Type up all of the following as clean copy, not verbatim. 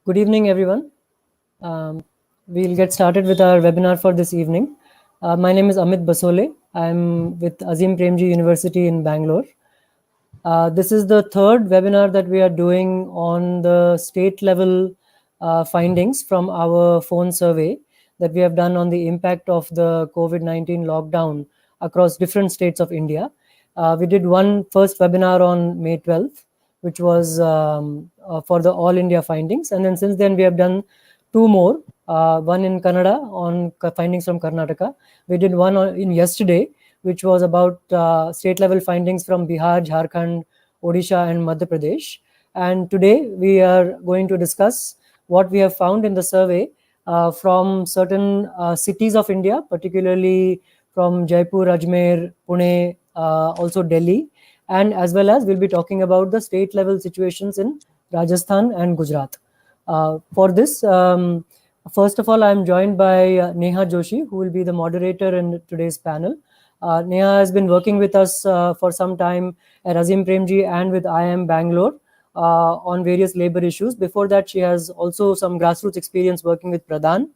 Good evening, everyone. We'll get started with our webinar for this evening. My name is Amit Basole. I'm with Azim Premji University in Bangalore. This is the third webinar that we are doing on the state level findings from our phone survey that we have done on the impact of the COVID-19 lockdown across different states of India. We did one first webinar on May 12th, which was for the All India findings. And then since then, we have done two more, one in Kannada on findings from Karnataka. We did one in yesterday, which was about state level findings from Bihar, Jharkhand, Odisha, and Madhya Pradesh. And today we are going to discuss what we have found in the survey from certain cities of India, particularly from Jaipur, Ajmer, Pune, also Delhi, and as well as we'll be talking about the state level situations in Rajasthan and Gujarat. For this, first of all, I'm joined by Neha Joshi, who will be the moderator in today's panel. Neha has been working with us for some time at Azim Premji and with IIM Bangalore on various labor issues. Before that, she has also some grassroots experience working with Pradhan.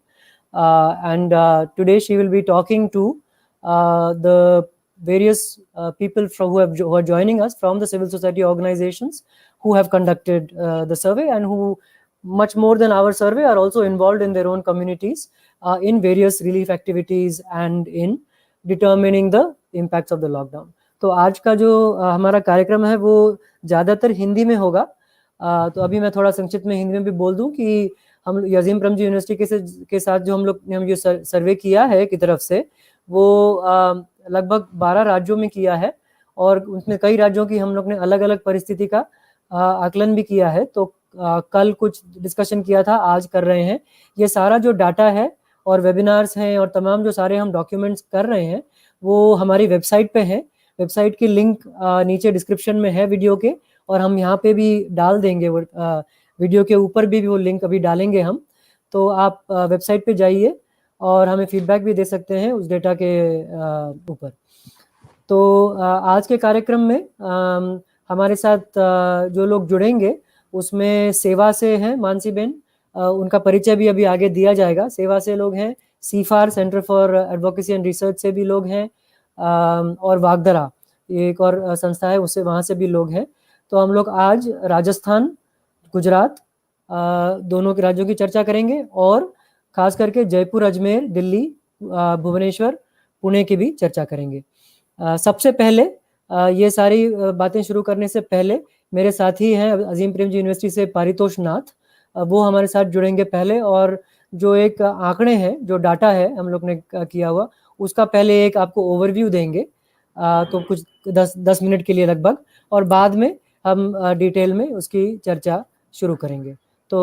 And today she will be talking to the various people who are joining us from the civil society organizations who have conducted the survey and who, much more than our survey, are also involved in their own communities in various relief activities and in determining the impacts of the lockdown. तो आज का जो हमारा कार्यक्रम है वो ज़्यादातर हिंदी में होगा. तो अभी मैं थोड़ा संक्षिप्त में हिंदी में भी बोल दूं कि हम अज़ीम प्रेमजी यूनिवर्सिटी के साथ जो हम लोग ने जो सर्वे किया है की तरफ से वो लगभग 12 राज्यों में किया है और उसमें कई राज्यों की हम लोग ने अलग अलग परिस्थिति का आकलन भी किया है. तो कल कुछ डिस्कशन किया था, आज कर रहे हैं. ये सारा जो डाटा है और वेबिनार्स हैं और तमाम जो सारे हम डॉक्यूमेंट्स कर रहे हैं वो हमारी वेबसाइट पे है. वेबसाइट की लिंक नीचे डिस्क्रिप्शन में है वीडियो के, और हम यहाँ पे भी डाल देंगे. वो वीडियो के ऊपर भी वो लिंक अभी डालेंगे हम. तो आप वेबसाइट पे जाइए और हमें फीडबैक भी दे सकते हैं उस डेटा के ऊपर. तो आज के कार्यक्रम में हमारे साथ जो लोग जुड़ेंगे उसमें सेवा से हैं मानसी बेन, उनका परिचय भी अभी आगे दिया जाएगा. सेवा से लोग हैं, CFAR centre for advocacy and research से भी लोग हैं, और वागदरा ये एक और संस्था है, उससे वहाँ से भी लोग हैं. तो हम लोग आज राजस्थान, गुजरात दोनों के राज्यों की चर्चा करेंगे और खास करके जयपुर, अजमेर, दिल्ली, भुवनेश्वर, पुणे की भी चर्चा करेंगे. सबसे पहले ये सारी बातें शुरू करने से पहले मेरे साथी हैं अजीम प्रेमजी यूनिवर्सिटी से पारितोष नाथ, वो हमारे साथ जुड़ेंगे पहले. और जो एक आंकड़े हैं, जो डाटा है हम लोग ने किया हुआ, उसका पहले एक आपको ओवरव्यू देंगे, तो कुछ 10 मिनट के लिए लगभग, और बाद में हम डिटेल में उसकी चर्चा शुरू करेंगे. तो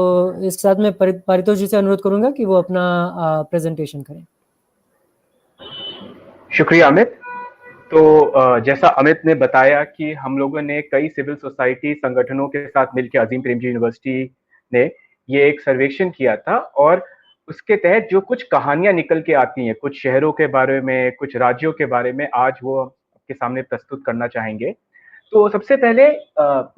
इस साथ में पारितोष जी से अनुरोध करूंगा कि वो अपना प्रेजेंटेशन करें. शुक्रिया अमित. तो जैसा अमित ने बताया कि हम लोगों ने कई सिविल सोसाइटी संगठनों के साथ मिलकर अजीम प्रेमजी यूनिवर्सिटी ने ये एक सर्वेक्षण किया था, और उसके तहत जो कुछ कहानियां निकल के आती हैं, कुछ शहरों के बारे में, कुछ राज्यों के बारे में, आज वो आपके सामने प्रस्तुत करना चाहेंगे. तो सबसे पहले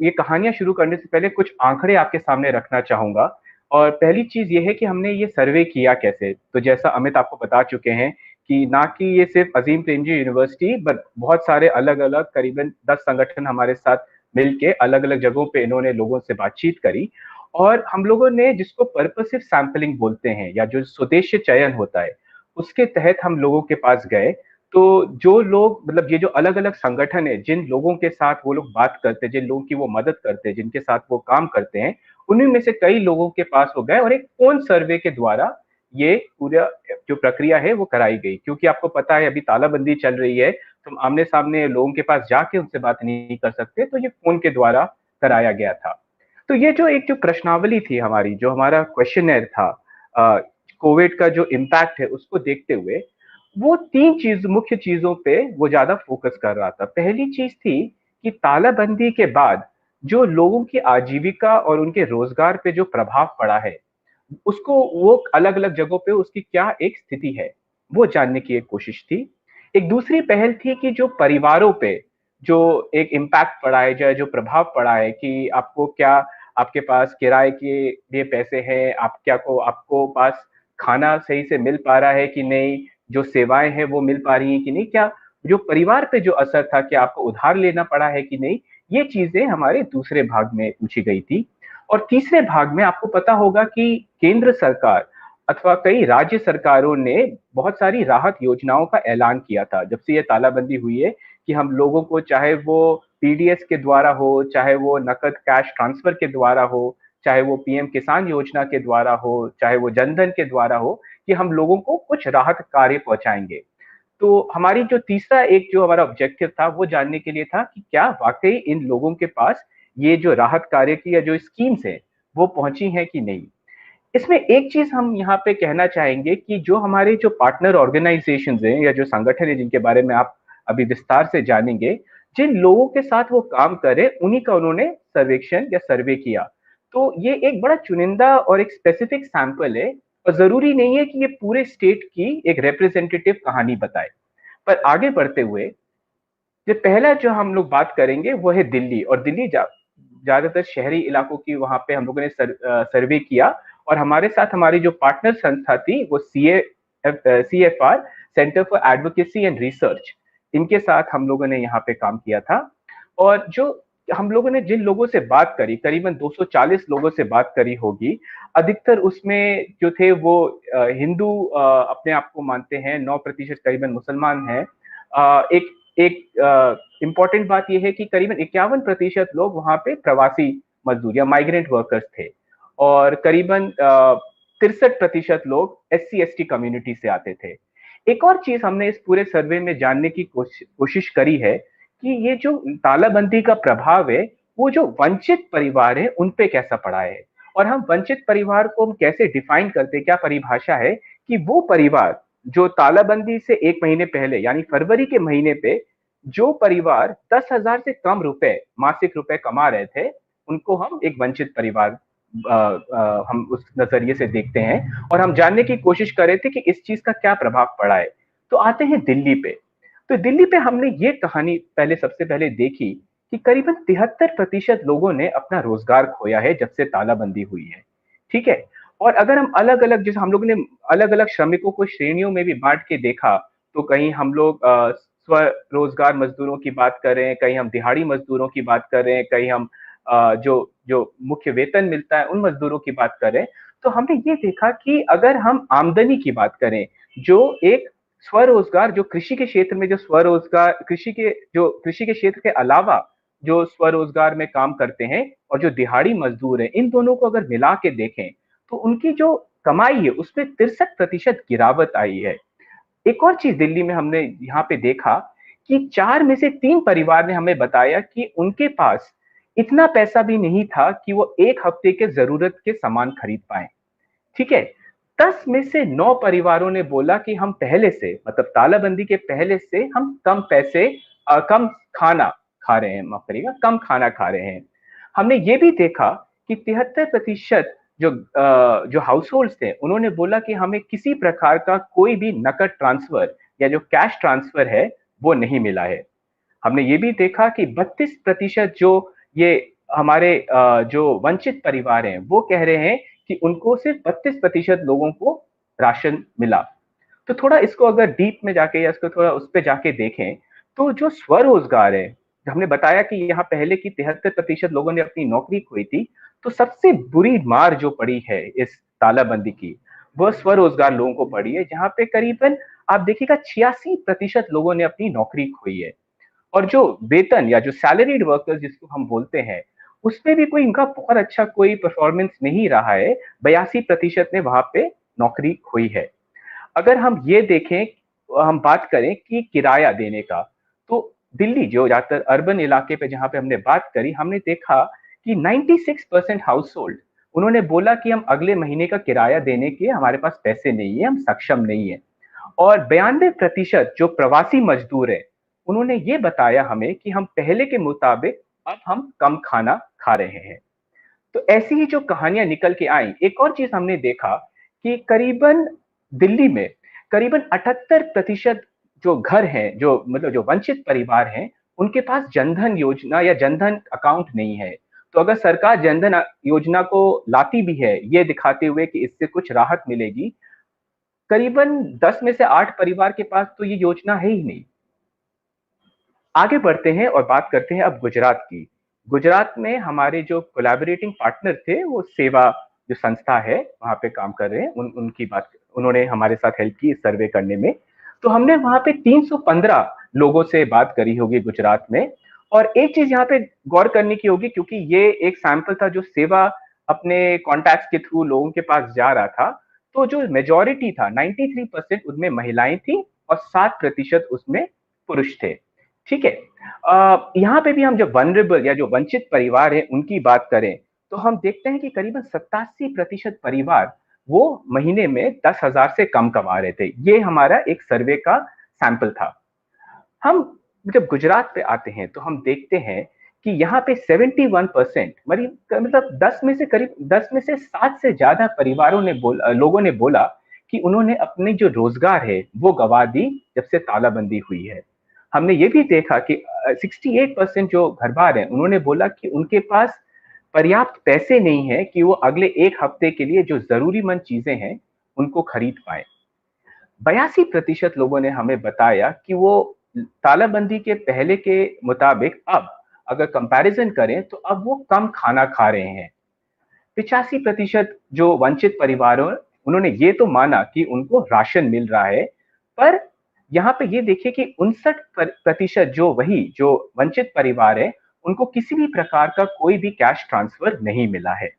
ये कहानियां शुरू करने से पहले कुछ आंकड़े आपके सामने रखना चाहूंगा. और पहली चीज ये है कि हमने ये सर्वे किया कैसे. तो जैसा अमित आपको बता चुके हैं कि ना कि ये सिर्फ अजीम प्रेमजी यूनिवर्सिटी बट बहुत सारे अलग अलग करीबन 10 संगठन हमारे साथ मिलके अलग अलग जगहों पे इन्होंने लोगों से बातचीत करी, और हम लोगों ने जिसको पर्पसिव सैंपलिंग बोलते हैं या जो स्वदेशी चयन होता है, उसके तहत हम लोगों के पास गए. तो जो लोग, मतलब ये जो अलग अलग संगठन है, जिन लोगों के साथ वो लोग बात करते हैं, जिन लोगों की वो मदद करते हैं, जिनके साथ वो काम करते हैं, उन्हीं में से कई लोगों के पास हो गए और एक फोन सर्वे के द्वारा ये पूरा जो प्रक्रिया है वो कराई गई. क्योंकि आपको पता है अभी तालाबंदी चल रही है, तो आमने सामने लोगों के पास जाके उनसे बात नहीं कर सकते, तो ये फोन के द्वारा कराया गया था. तो ये जो प्रश्नावली थी हमारी, जो हमारा क्वेश्चनर था, कोविड का जो इम्पैक्ट है उसको देखते हुए, वो 3 मुख्य चीजों पे वो ज्यादा फोकस कर रहा था. पहली चीज थी कि तालाबंदी के बाद जो लोगों की आजीविका और उनके रोजगार पे जो प्रभाव पड़ा है, उसको वो अलग अलग जगहों पे उसकी क्या एक स्थिति है वो जानने की एक कोशिश थी. एक दूसरी पहल थी कि जो परिवारों पे जो एक इम्पैक्ट पड़ा है, जो प्रभाव पड़ा है, कि आपको क्या आपके पास किराए के लिए पैसे हैं, आपको पास खाना सही से मिल पा रहा है कि नहीं, जो सेवाएं हैं वो मिल पा रही हैं कि नहीं, क्या जो परिवार पे जो असर था, क्या आपको उधार लेना पड़ा है कि नहीं, ये चीजें हमारे दूसरे भाग में पूछी गई थी। और तीसरे भाग में आपको पता होगा कि केंद्र सरकार अथवा कई राज्य सरकारों ने बहुत सारी राहत योजनाओं का ऐलान किया था जब से ये तालाबंदी हुई है, कि हम लोगों को, चाहे वो पीडीएस के द्वारा हो, चाहे वो नकद कैश ट्रांसफर के द्वारा हो, चाहे वो पीएम किसान योजना के द्वारा हो, चाहे वो जनधन के द्वारा हो, कि हम लोगों को कुछ राहत कार्य पहुंचाएंगे। तो हमारी जो तीसरा एक जो हमारा ऑब्जेक्टिव था वो जानने के लिए था कि क्या वाकई इन लोगों के पास ये जो राहत कार्य की या जो स्कीम्स है वो पहुंची हैं कि नहीं। इसमें एक चीज हम यहाँ पे कहना चाहेंगे कि जो हमारे जो पार्टनर ऑर्गेनाइजेशंस हैं या जो संगठन है जिनके बारे में आप अभी विस्तार से जानेंगे, जिन लोगों के साथ वो काम करे उन्हीं का उन्होंने सर्वेक्षण या सर्वे किया। तो ये एक बड़ा चुनिंदा और एक स्पेसिफिक सैंपल है, और जरूरी नहीं है कि ये पूरे स्टेट की एक रिप्रेजेंटेटिव कहानी बताए। पर आगे बढ़ते हुए जो पहला जो हम लोग बात करेंगे वो है दिल्ली, और दिल्ली ज्यादातर शहरी इलाकों की वहां पे हम लोगों ने सर्वे किया। और हमारे साथ हमारी जो पार्टनर संस्था थी वो CFR, centre for advocacy and research, इनके साथ हम लोगों ने यहाँ पे काम किया था। और जो हम लोगों ने जिन लोगों से बात करी, करीबन 240 लोगों से बात करी होगी, अधिकतर उसमें जो थे वो हिंदू अपने आप को मानते हैं, 9% करीबन मुसलमान हैं। एक एक इम्पॉर्टेंट बात यह है कि करीबन 51% लोग वहां पे प्रवासी मजदूर या माइग्रेंट वर्कर्स थे, और करीबन 63% लोग SC ST कम्युनिटी से आते थे। एक और चीज हमने इस पूरे सर्वे में जानने की कोशिश करी है कि ये जो तालाबंदी का प्रभाव है वो जो वंचित परिवार है उन पे कैसा पड़ा है। और हम वंचित परिवार को हम कैसे डिफाइन करते हैं, क्या परिभाषा है कि वो परिवार जो तालाबंदी से 1 महीने पहले यानी फरवरी के महीने पे जो परिवार 10,000 से कम रुपए मासिक रुपए कमा रहे थे, उनको हम एक वंचित परिवार हम उस नजरिए से देखते हैं। और हम जानने की कोशिश कर रहे थे कि इस चीज का क्या प्रभाव पड़ा है। तो आते हैं दिल्ली पे। तो दिल्ली पे हमने ये कहानी पहले सबसे पहले देखी कि करीबन 73% लोगों ने अपना रोजगार खोया है जब से तालाबंदी हुई है। ठीक है। और अगर हम अलग अलग, जैसे हम लोगों ने अलग अलग श्रमिकों को श्रेणियों में भी बांट के देखा, तो कहीं हम लोग स्वरोजगार मजदूरों की बात कर रहे हैं, कहीं हम दिहाड़ी मजदूरों की बात कर रहे हैं, कहीं हम जो जो मुख्य वेतन मिलता है उन मजदूरों की बात करें। तो हमने ये देखा कि अगर हम आमदनी की बात करें, जो एक स्वरोजगार, जो कृषि के क्षेत्र में जो स्वरोजगार, कृषि के क्षेत्र के अलावा जो स्वरोजगार में काम करते हैं और जो दिहाड़ी मजदूर हैं, इन दोनों को अगर मिला के देखें तो उनकी जो कमाई है उसमें 63% गिरावट आई है। एक और चीज दिल्ली में हमने यहाँ पे देखा कि 4 में से 3 परिवार ने हमें बताया कि उनके पास इतना पैसा भी नहीं था कि वो 1 हफ्ते के जरूरत के सामान खरीद पाए। ठीक है। 10 में से 9 परिवारों ने बोला कि हम पहले से, मतलब तालाबंदी के पहले से हम कम खाना खा रहे हैं, माफ करिएगा, कम खाना खा रहे हैं। हमने ये भी देखा कि 73% जो हाउस होल्ड थे उन्होंने बोला कि हमें किसी प्रकार का कोई भी नकद ट्रांसफर या जो कैश ट्रांसफर है वो नहीं मिला है। हमने ये भी देखा कि 32% जो ये हमारे जो वंचित परिवार हैं वो कह रहे हैं कि उनको सिर्फ 32% लोगों को राशन मिला। तो थोड़ा इसको अगर डीप में जाके या इसको थोड़ा उस पर जाके देखें, तो जो स्वरोजगार है, हमने बताया कि यहाँ पहले की 73% लोगों ने अपनी नौकरी खोई थी, तो सबसे बुरी मार जो पड़ी है इस तालाबंदी की, वह स्वरोजगार लोगों को पड़ी है, जहां पे करीबन आप देखिएगा 86% लोगों ने अपनी नौकरी खोई है। और जो वेतन या जो सैलरीड वर्कर्स जिसको हम बोलते हैं, उसमें भी कोई इनका बहुत अच्छा कोई परफॉर्मेंस नहीं रहा है। 82% ने वहां पे नौकरी खोई है। अगर हम ये देखें, हम बात करें कि किराया देने का, तो दिल्ली जो ज्यादातर अर्बन इलाके पे जहां पे हमने बात करी, हमने देखा कि 96% हाउस होल्ड उन्होंने बोला कि हम अगले महीने का किराया देने के हमारे पास पैसे नहीं है, हम सक्षम नहीं है। और 92% जो प्रवासी मजदूर है उन्होंने ये बताया हमें कि हम पहले के मुताबिक अब हम कम खाना खा रहे हैं। तो ऐसी ही जो कहानियां निकल के आई, एक और चीज हमने देखा कि करीबन दिल्ली में करीबन 78% जो घर हैं, जो मतलब जो वंचित परिवार हैं, उनके पास जनधन योजना या जनधन अकाउंट नहीं है। तो अगर सरकार जनधन योजना को लाती भी है ये दिखाते हुए कि इससे कुछ राहत मिलेगी, करीबन 10 में से 8 परिवार के पास तो ये योजना है ही नहीं। आगे बढ़ते हैं और बात करते हैं अब गुजरात की। गुजरात में हमारे जो कोलैबोरेटिंग पार्टनर थे, वो सेवा जो संस्था है, वहाँ पे काम कर रहे हैं, उनकी बात उन्होंने हमारे साथ हेल्प की इस सर्वे करने में। तो हमने वहाँ पे 315 लोगों से बात करी होगी गुजरात में। और एक चीज़ यहाँ पे गौर करने की होगी, क्योंकि ये एक सैंपल था जो सेवा अपने कॉन्टैक्ट्स के थ्रू लोगों के पास जा रहा था, तो जो मेजॉरिटी था 93% उसमें महिलाएं थी और 7% उसमें पुरुष थे। ठीक है। यहाँ पे भी हम जब वनरेबल या जो वंचित परिवार है उनकी बात करें, तो हम देखते हैं कि करीबन 87% परिवार वो महीने में 10,000 से कम कमा रहे थे। ये हमारा एक सर्वे का सैंपल था। हम जब गुजरात पे आते हैं तो हम देखते हैं कि यहाँ पे 71% मतलब 10 में से 7 से ज्यादा परिवारों ने लोगों ने बोला कि उन्होंने अपनी जो रोजगार है वो गवा दी जब से तालाबंदी हुई है। हमने ये भी देखा कि 68% जो घरबार हैं उन्होंने बोला कि उनके पास पर्याप्त पैसे नहीं है कि वो अगले एक हफ्ते के लिए जो जरूरीमंद चीजें हैं उनको खरीद पाए। 82% लोगों ने हमें बताया कि वो तालाबंदी के पहले के मुताबिक अब अगर कंपैरिजन करें तो अब वो कम खाना खा रहे हैं। 85% जो वंचित परिवारों, उन्होंने ये तो माना कि उनको राशन मिल रहा है, पर यहाँ पे ये देखिए कि 59% जो वंचित परिवार है उनको किसी भी प्रकार का कोई भी कैश ट्रांसफर नहीं मिला है।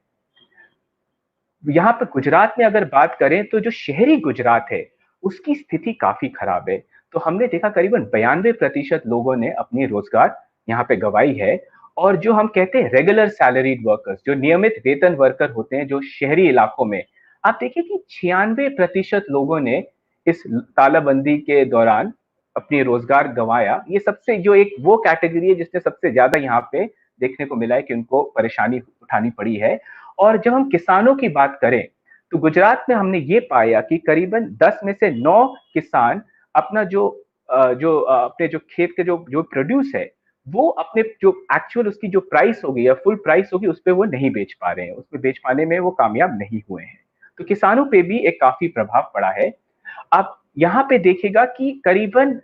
यहाँ पे गुजरात में अगर बात करें तो जो शहरी गुजरात है उसकी स्थिति काफी खराब है। तो हमने देखा करीबन 92% लोगों ने अपनी रोजगार यहाँ पे गंवाई है। और जो हम कहते हैं रेगुलर सैलरीड वर्कर्स, जो नियमित वेतन वर्कर होते हैं जो शहरी इलाकों में, आप देखिए कि 96% लोगों ने इस तालाबंदी के दौरान अपनी रोजगार गंवाया। ये सबसे जो एक वो कैटेगरी है जिसने सबसे ज्यादा यहाँ पे देखने को मिला है कि उनको परेशानी उठानी पड़ी है। और जब हम किसानों की बात करें तो गुजरात में हमने ये पाया कि करीबन 10 में से 9 किसान अपना अपने जो खेत के जो प्रोड्यूस है वो अपने जो एक्चुअल उसकी जो प्राइस होगी या फुल प्राइस होगी उस पे वो नहीं बेच पा रहे हैं, उसमें बेच पाने में वो कामयाब नहीं हुए हैं। तो किसानों पे भी एक काफी प्रभाव पड़ा है। आप यहाँ पे देखिएगा कि करीबन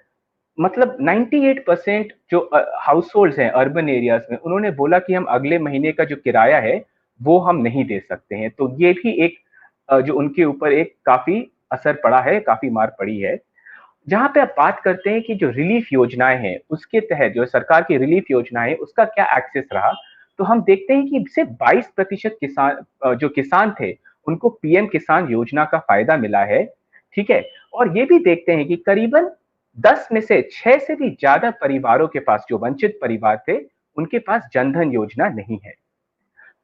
मतलब 98% जो हाउस होल्ड हैं अर्बन एरियाज में, उन्होंने बोला कि हम अगले महीने का जो किराया है वो हम नहीं दे सकते हैं। तो ये भी एक जो उनके ऊपर एक काफी असर पड़ा है, काफी मार पड़ी है। जहां पे आप बात करते हैं कि जो रिलीफ योजनाएं हैं उसके तहत जो सरकार की रिलीफ योजना है उसका क्या एक्सेस रहा, तो हम देखते हैं कि सिर्फ 22% किसान जो किसान थे उनको पीएम किसान योजना का फायदा मिला है। ठीक है। और ये भी देखते हैं कि करीबन 10 में से 6 से भी ज्यादा परिवारों के पास, जो वंचित परिवार थे, उनके पास जनधन योजना नहीं है।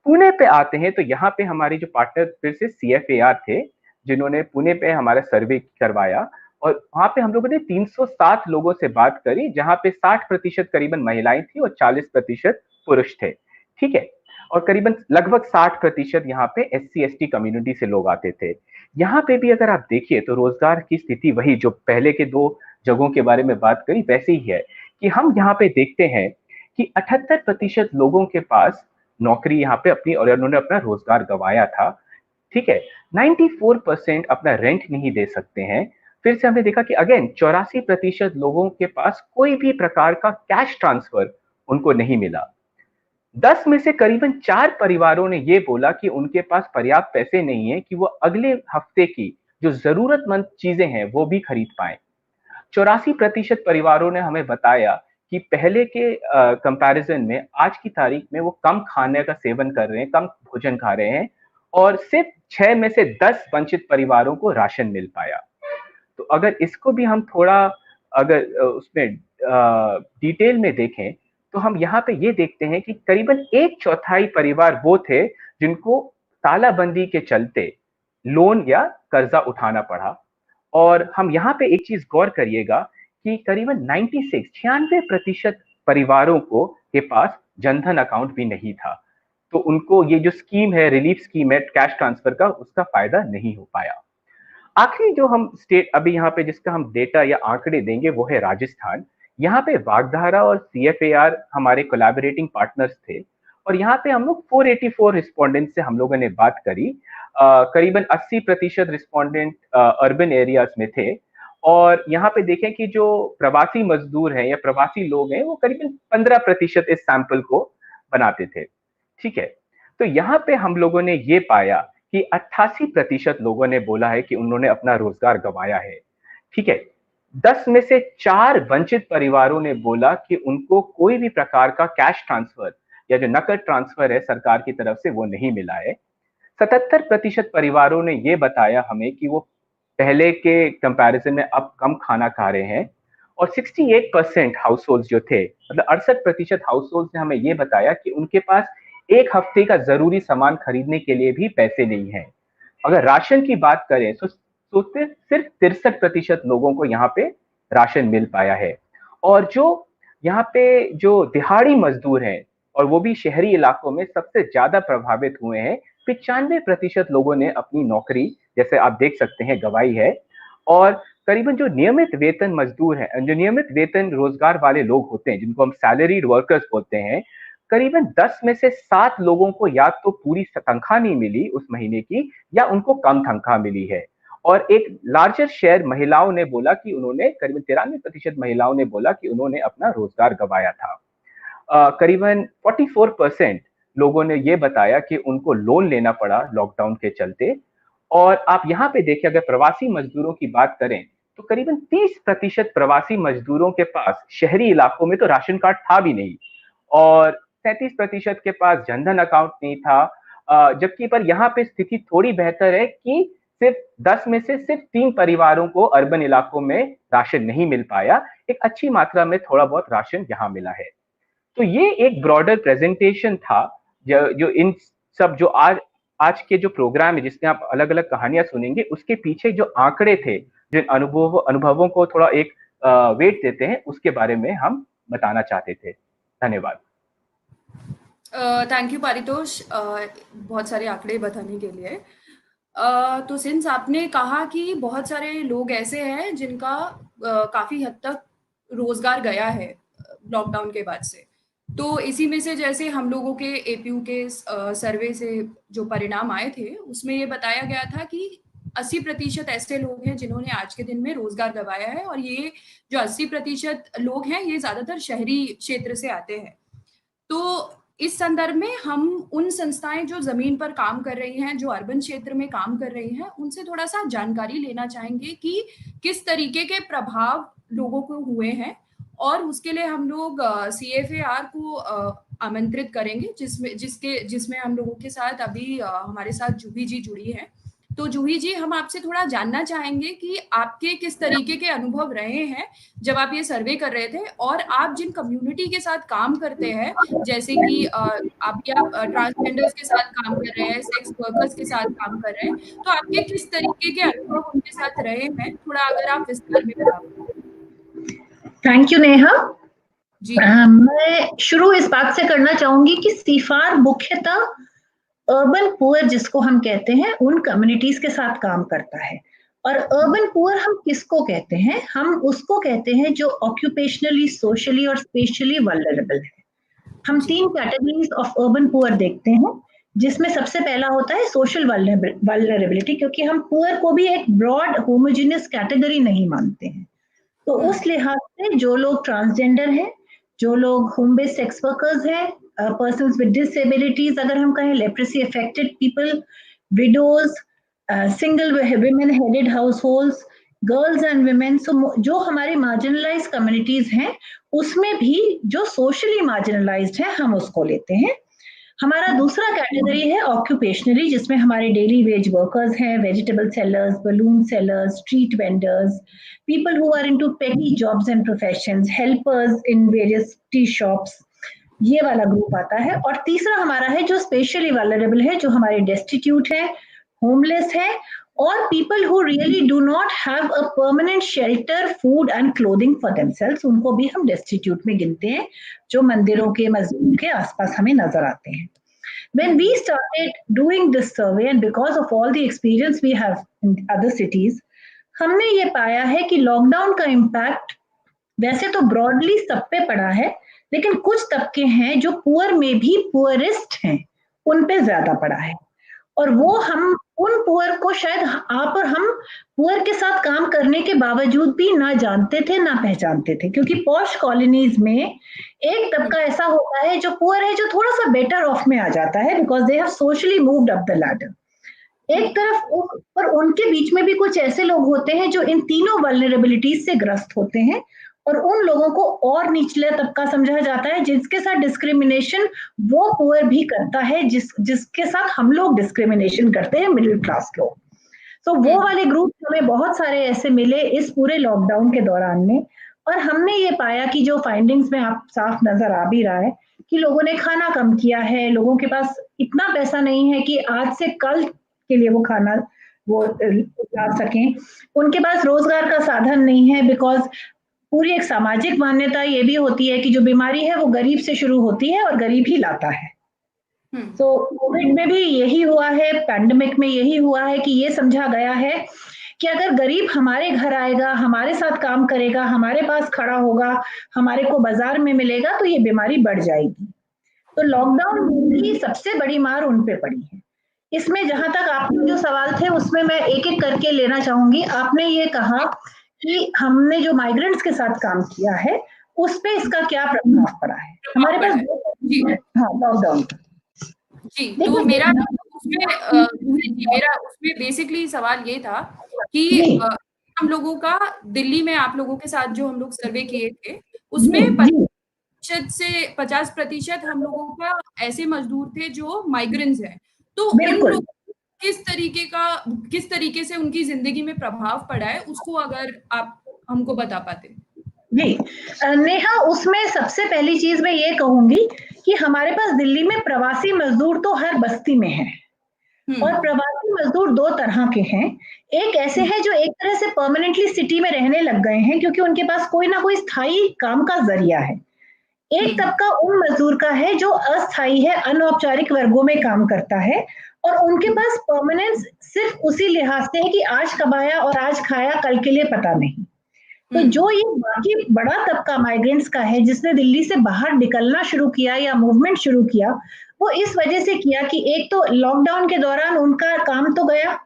पुणे पे आते हैं तो यहाँ पे हमारे जो पार्टनर फिर से सीएफएआर थे, जिन्होंने पुणे पे हमारा सर्वे करवाया। और वहां पे हम लोगों ने 307 लोगों से बात करी, जहां पे 60% करीबन महिलाएं थी और 40% पुरुष थे। ठीक है। और करीबन लगभग 60% यहाँ पे एससी एसटी कम्युनिटी से लोग आते थे। यहाँ पे भी अगर आप देखिए तो रोजगार की स्थिति वही जो पहले के दो जगहों के बारे में बात करी वैसे ही है कि हम यहाँ पे देखते हैं कि 78% लोगों के पास नौकरी यहाँ पे अपनी, और उन्होंने अपना रोजगार गंवाया था। ठीक है। 94% अपना रेंट नहीं दे सकते हैं। फिर से हमने देखा कि अगेन 84% लोगों के पास कोई भी प्रकार का कैश ट्रांसफर उनको नहीं मिला। 10 में से करीबन 4 परिवारों ने यह बोला कि उनके पास पर्याप्त पैसे नहीं है कि वो अगले हफ्ते की जो जरूरतमंद चीजें हैं वो भी खरीद पाए। 84% परिवारों ने हमें बताया कि पहले के कंपैरिजन में आज की तारीख में वो कम खाने का सेवन कर रहे हैं, कम भोजन खा रहे हैं। और सिर्फ 6 में से 10 वंचित परिवारों को राशन मिल पाया। तो अगर इसको भी हम थोड़ा अगर उसमें डिटेल में देखें तो हम यहाँ पे ये देखते हैं कि करीबन 1/4 परिवार वो थे जिनको तालाबंदी के चलते लोन या कर्जा उठाना पड़ा। और हम यहाँ पे एक चीज गौर करिएगा कि करीबन 96 परिवारों को के पास जनधन अकाउंट भी नहीं था। तो उनको ये जो स्कीम है, रिलीफ स्कीम है कैश ट्रांसफर का, उसका फायदा नहीं हो पाया। आखिरी जो हम स्टेट अभी यहाँ पे जिसका हम डेटा या आंकड़े देंगे वो है राजस्थान। यहाँ पे वागधारा और सीएफएआर हमारे कोलैबोरेटिंग पार्टनर्स थे। और यहाँ पे हम लोग 484 रिस्पोंडेंट से हम लोगों ने बात करी। करीबन 80% रिस्पोंडेंट अर्बन एरियाज में थे, और यहाँ पे देखें कि जो प्रवासी मजदूर हैं या प्रवासी लोग हैं वो करीबन 15% इस सैंपल को बनाते थे। ठीक है, तो यहाँ पे हम लोगों ने ये पाया कि 88% लोगों ने बोला है कि उन्होंने अपना रोजगार गंवाया है। ठीक है, 10 में से 4 वंचित परिवारों ने बोला कि उनको कोई भी प्रकार का कैश ट्रांसफर या जो नकद ट्रांसफर है सरकार की तरफ से वो नहीं मिला है। 77% परिवारों ने ये बताया हमें कि वो पहले के कंपैरिजन में अब कम खाना खा रहे हैं, और 68% हाउस होल्ड जो थे, मतलब 68% हाउस होल्ड ने हमें ये बताया कि उनके पास एक हफ्ते का जरूरी सामान खरीदने के लिए भी पैसे नहीं है। अगर राशन की बात करें तो सिर्फ 63% लोगों को यहाँ पे राशन मिल पाया है। और जो यहाँ पे जो दिहाड़ी मजदूर हैं, और वो भी शहरी इलाकों में सबसे ज्यादा प्रभावित हुए हैं, 95% लोगों ने अपनी नौकरी, जैसे आप देख सकते हैं, गंवाई है। और करीबन जो नियमित वेतन मजदूर हैं, जो नियमित वेतन रोजगार वाले लोग होते हैं, जिनको हम सैलरीड वर्कर्स बोलते हैं, करीबन 10 में से 7 लोगों को या तो पूरी तनख्वाह नहीं मिली उस महीने की, या उनको कम तनख्वाह मिली है। और एक लार्जर शेयर महिलाओं ने बोला कि उन्होंने, करीबन 93% महिलाओं ने बोला कि उन्होंने अपना रोजगार गंवाया था। करीबन 44% लोगों ने ये बताया कि उनको लोन लेना पड़ा लॉकडाउन के चलते। और आप यहाँ पे देखिए, अगर प्रवासी मजदूरों की बात करें तो करीबन 30% प्रवासी मजदूरों के पास शहरी इलाकों में तो राशन कार्ड था भी नहीं, और 37% के पास जनधन अकाउंट नहीं था। जबकि पर यहाँ पे स्थिति थोड़ी बेहतर है कि सिर्फ 10 में से सिर्फ 3 परिवारों को अर्बन इलाकों में राशन नहीं मिल पाया। एक अच्छी मात्रा में थोड़ा बहुत राशन यहाँ मिला है। तो ये एक ब्रॉडर प्रेजेंटेशन था, जो इन सब जो आज के जो प्रोग्राम है जिसमें आप अलग अलग कहानियां सुनेंगे, उसके पीछे जो आंकड़े थे, जिन अनुभवों को थोड़ा एक वेट देते हैं, उसके बारे में हम बताना चाहते थे। धन्यवाद। थैंक यू पारितोष, बहुत सारे आंकड़े बताने के लिए। तो सिंस आपने कहा कि बहुत सारे लोग ऐसे हैं जिनका काफी हद तक रोजगार गया है लॉकडाउन के बाद से, तो इसी में से जैसे हम लोगों के एपीयू के सर्वे से जो परिणाम आए थे उसमें ये बताया गया था कि 80% ऐसे लोग हैं जिन्होंने आज के दिन में रोजगार गंवाया है, और ये जो 80% लोग हैं ये ज्यादातर शहरी क्षेत्र से आते हैं। तो इस संदर्भ में हम उन संस्थाएं जो जमीन पर काम कर रही हैं, जो अर्बन क्षेत्र में काम कर रही हैं, उनसे थोड़ा सा जानकारी लेना चाहेंगे कि किस तरीके के प्रभाव लोगों को हुए हैं, और उसके लिए हम लोग CFAR को आमंत्रित करेंगे, जिसमें हम लोगों के साथ अभी हमारे साथ जूही जी जुड़ी हैं। तो जूही जी, हम आपसे थोड़ा जानना चाहेंगे कि आपके किस तरीके के अनुभव रहे हैं जब आप ये सर्वे कर रहे थे, और आप जिन कम्युनिटी के साथ काम करते हैं, जैसे कि आप ट्रांसजेंडर्स के साथ काम कर रहे हैं, सेक्स वर्कर्स के साथ काम कर रहे हैं, तो आपके किस तरीके के अनुभव उनके साथ रहे हैं, थोड़ा अगर आप विस्तार में बता। Thank you Neha ji. मैं शुरू इस बात से करना चाहूंगी कि सीफार मुख्यतः अर्बन पुअर जिसको हम कहते हैं उन कम्युनिटीज के साथ काम करता है। और अर्बन पुअर हम किसको कहते हैं? हम उसको कहते हैं जो ऑक्यूपेशनली, सोशली और स्पेशली वल्नरेबल है। हम 3 कैटेगरीज ऑफ अर्बन पुअर देखते हैं, जिसमें सबसे पहला होता है सोशल वल्नरेबिलिटी, क्योंकि हम पुअर को भी एक ब्रॉड होमोजेनियस कैटेगरी नहीं मानते हैं। तो उस लिहाज से जो लोग ट्रांसजेंडर हैं, जो लोग होम बेस्ड सेक्स वर्कर्स हैं, पर्सन्स विद डिसेबिलिटीज, अगर हम कहें leprosy affected people, widows, single women headed households, girls and women, so जो हमारी मार्जिनलाइज कम्युनिटीज हैं उसमें भी जो सोशली मार्जिनलाइज्ड है हम उसको लेते हैं। हमारा दूसरा कैटेगरी है ऑक्यूपेशनली, जिसमें हमारे डेली वेज वर्कर्स हैं, vegetable sellers, balloon sellers, street vendors, people who are into petty jobs and professions, helpers in various tea shops, ये वाला ग्रुप आता है। और तीसरा हमारा है जो स्पेशली वल्नरेबल है, जो हमारे डेस्टिट्यूट है, होमलेस है, और people who really do not have a permanent shelter, food and clothing for themselves, उनको भी हम डेस्टिट्यूट में गिनते हैं, जो मंदिरों के, मस्जिदों के आसपास हमें नजर आते हैं। When we started doing this survey, and because of all the experience we have in other cities, हमने ये पाया है कि लॉकडाउन का इम्पैक्ट वैसे तो ब्रॉडली सब पे पड़ा है, लेकिन कुछ तबके हैं जो पुअर में भी पुअरेस्ट हैं, उन पे ज्यादा पड़ा है। और वो हम उन पुअर को शायद आप और हम पुअर के साथ काम करने के बावजूद भी ना जानते थे ना पहचानते थे, क्योंकि पॉश कॉलोनीज में एक तबका ऐसा होता है जो पुअर है, जो थोड़ा सा बेटर ऑफ में आ जाता है because they have socially moved up the ladder. एक तरफ पर उनके बीच में भी कुछ ऐसे लोग होते हैं जो इन तीनों वल्नरेबिलिटीज से ग्रस्त होते हैं, और उन लोगों को और निचले तबका समझा जाता है, जिसके साथ डिस्क्रिमिनेशन वो पुअर भी करता है जिसके साथ हम लोग डिस्क्रिमिनेशन करते हैं, मिडिल क्लास लोग। तो वो वाले ग्रुप हमें बहुत सारे ऐसे मिले इस पूरे लॉकडाउन के दौरान में, और हमने ये पाया कि जो फाइंडिंग्स में आप साफ नजर आ भी रहा है कि लोगों ने खाना कम किया है, लोगों के पास इतना पैसा नहीं है कि आज से कल के लिए वो खाना वो ला सकें, उनके पास रोजगार का साधन नहीं है, बिकॉज पूरी एक सामाजिक मान्यता ये भी होती है कि जो बीमारी है वो गरीब से शुरू होती है और गरीब ही लाता है। तो कोविड में भी यही हुआ है, पैंडेमिक में यही हुआ है कि ये समझा गया है कि अगर गरीब हमारे घर आएगा, हमारे साथ काम करेगा, हमारे पास खड़ा होगा, हमारे को बाजार में मिलेगा, तो ये बीमारी बढ़ जाएगी। तो लॉकडाउन की सबसे बड़ी मार उन पे पड़ी है। इसमें जहां तक आपके जो सवाल थे उसमें मैं एक एक करके लेना चाहूंगी। आपने ये कहा कि हमने जो माइग्रेंट्स के साथ काम किया है उस पे इसका क्या प्रभाव पड़ा है। हमारे पास हाँ लॉकडाउन जी, तो मेरा उसमें बेसिकली सवाल ये था कि हम लोगों का दिल्ली में आप लोगों के साथ जो हम लोग सर्वे किए थे उसमें 50% हम लोगों का ऐसे मजदूर थे जो माइग्रेंट्स हैं। तो उन लोगों को किस तरीके से उनकी जिंदगी में प्रभाव पड़ा है, उसको अगर आप हमको बता पाते। जी नेहा, उसमें सबसे पहली चीज मैं ये कहूंगी कि हमारे पास दिल्ली में प्रवासी मजदूर तो हर बस्ती में है, और प्रवासी मजदूर दो तरह के हैं। एक ऐसे हैं जो एक तरह से परमानेंटली सिटी में रहने लग गए हैं क्योंकि उनके पास कोई ना कोई स्थायी काम का जरिया है। एक तबका उन मजदूर का है जो अस्थायी है, अनौपचारिक वर्गों में काम करता है, और उनके पास परमानेंस सिर्फ उसी लिहाज से है कि आज कमाया और आज खाया, कल के लिए पता नहीं। तो जो ये बाकी बड़ा तबका माइग्रेंट्स का है जिसने दिल्ली से बाहर निकलना शुरू किया या मूवमेंट शुरू किया, वो इस वजह से किया कि एक तो लॉकडाउन के दौरान उनका काम तो गया,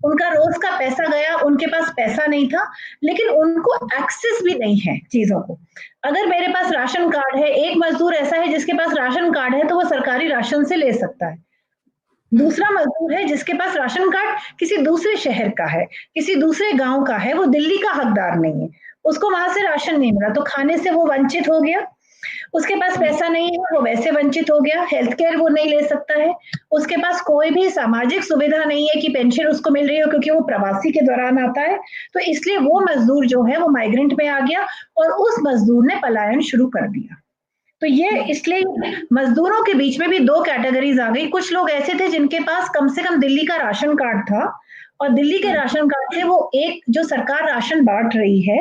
उनका रोज का पैसा गया, उनके पास पैसा नहीं था, लेकिन उनको एक्सेस भी नहीं है चीजों को। अगर मेरे पास राशन कार्ड है, एक मजदूर ऐसा है जिसके पास राशन कार्ड है तो वो सरकारी राशन से ले सकता है। दूसरा मजदूर है जिसके पास राशन कार्ड किसी दूसरे शहर का है, किसी दूसरे गांव का है, वो दिल्ली का हकदार नहीं है, उसको वहां से राशन नहीं मिला तो खाने से वो वंचित हो गया। उसके पास पैसा नहीं है, वो वैसे वंचित हो गया, हेल्थ केयर वो नहीं ले सकता है, उसके पास कोई भी सामाजिक सुविधा नहीं है कि पेंशन उसको मिल रही हो क्योंकि वो प्रवासी के दौरान आता है। तो इसलिए वो मजदूर जो है वो माइग्रेंट में आ गया और उस मजदूर ने पलायन शुरू कर दिया। तो ये इसलिए मजदूरों के बीच में भी दो कैटेगरीज आ गई। कुछ लोग ऐसे थे जिनके पास कम से कम दिल्ली का राशन कार्ड था, और दिल्ली के राशन कार्ड से वो एक जो सरकार राशन बांट रही है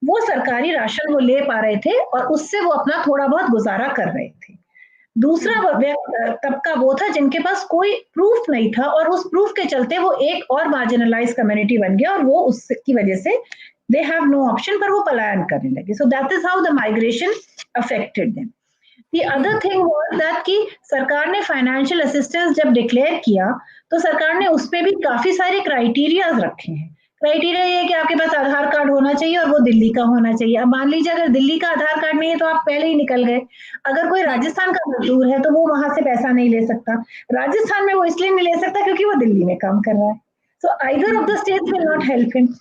वो सरकारी राशन वो ले पा रहे थे और उससे वो अपना थोड़ा बहुत गुजारा कर रहे थे। दूसरा तबका वो था जिनके पास कोई प्रूफ नहीं था, और उस प्रूफ के चलते वो एक और मार्जिनलाइज कम्युनिटी बन गया, और वो उसकी वजह से दे हैव नो ऑप्शन, पर वो पलायन करने लगे। सो that is how the migration affected them. The other thing was that कि सरकार ने फाइनेंशियल असिस्टेंस जब डिक्लेयर किया तो सरकार ने उस पर भी काफी सारे क्राइटेरियाज रखे हैं। क्राइटेरिया ये है कि आपके पास आधार कार्ड होना चाहिए और वो दिल्ली का होना चाहिए। अब मान लीजिए अगर दिल्ली का आधार कार्ड नहीं है तो आप पहले ही निकल गए। अगर कोई राजस्थान का मजदूर है तो वो वहां से पैसा नहीं ले सकता। राजस्थान में वो इसलिए नहीं ले सकता क्योंकि वो दिल्ली में काम कर रहा है। So either of the states will not help him.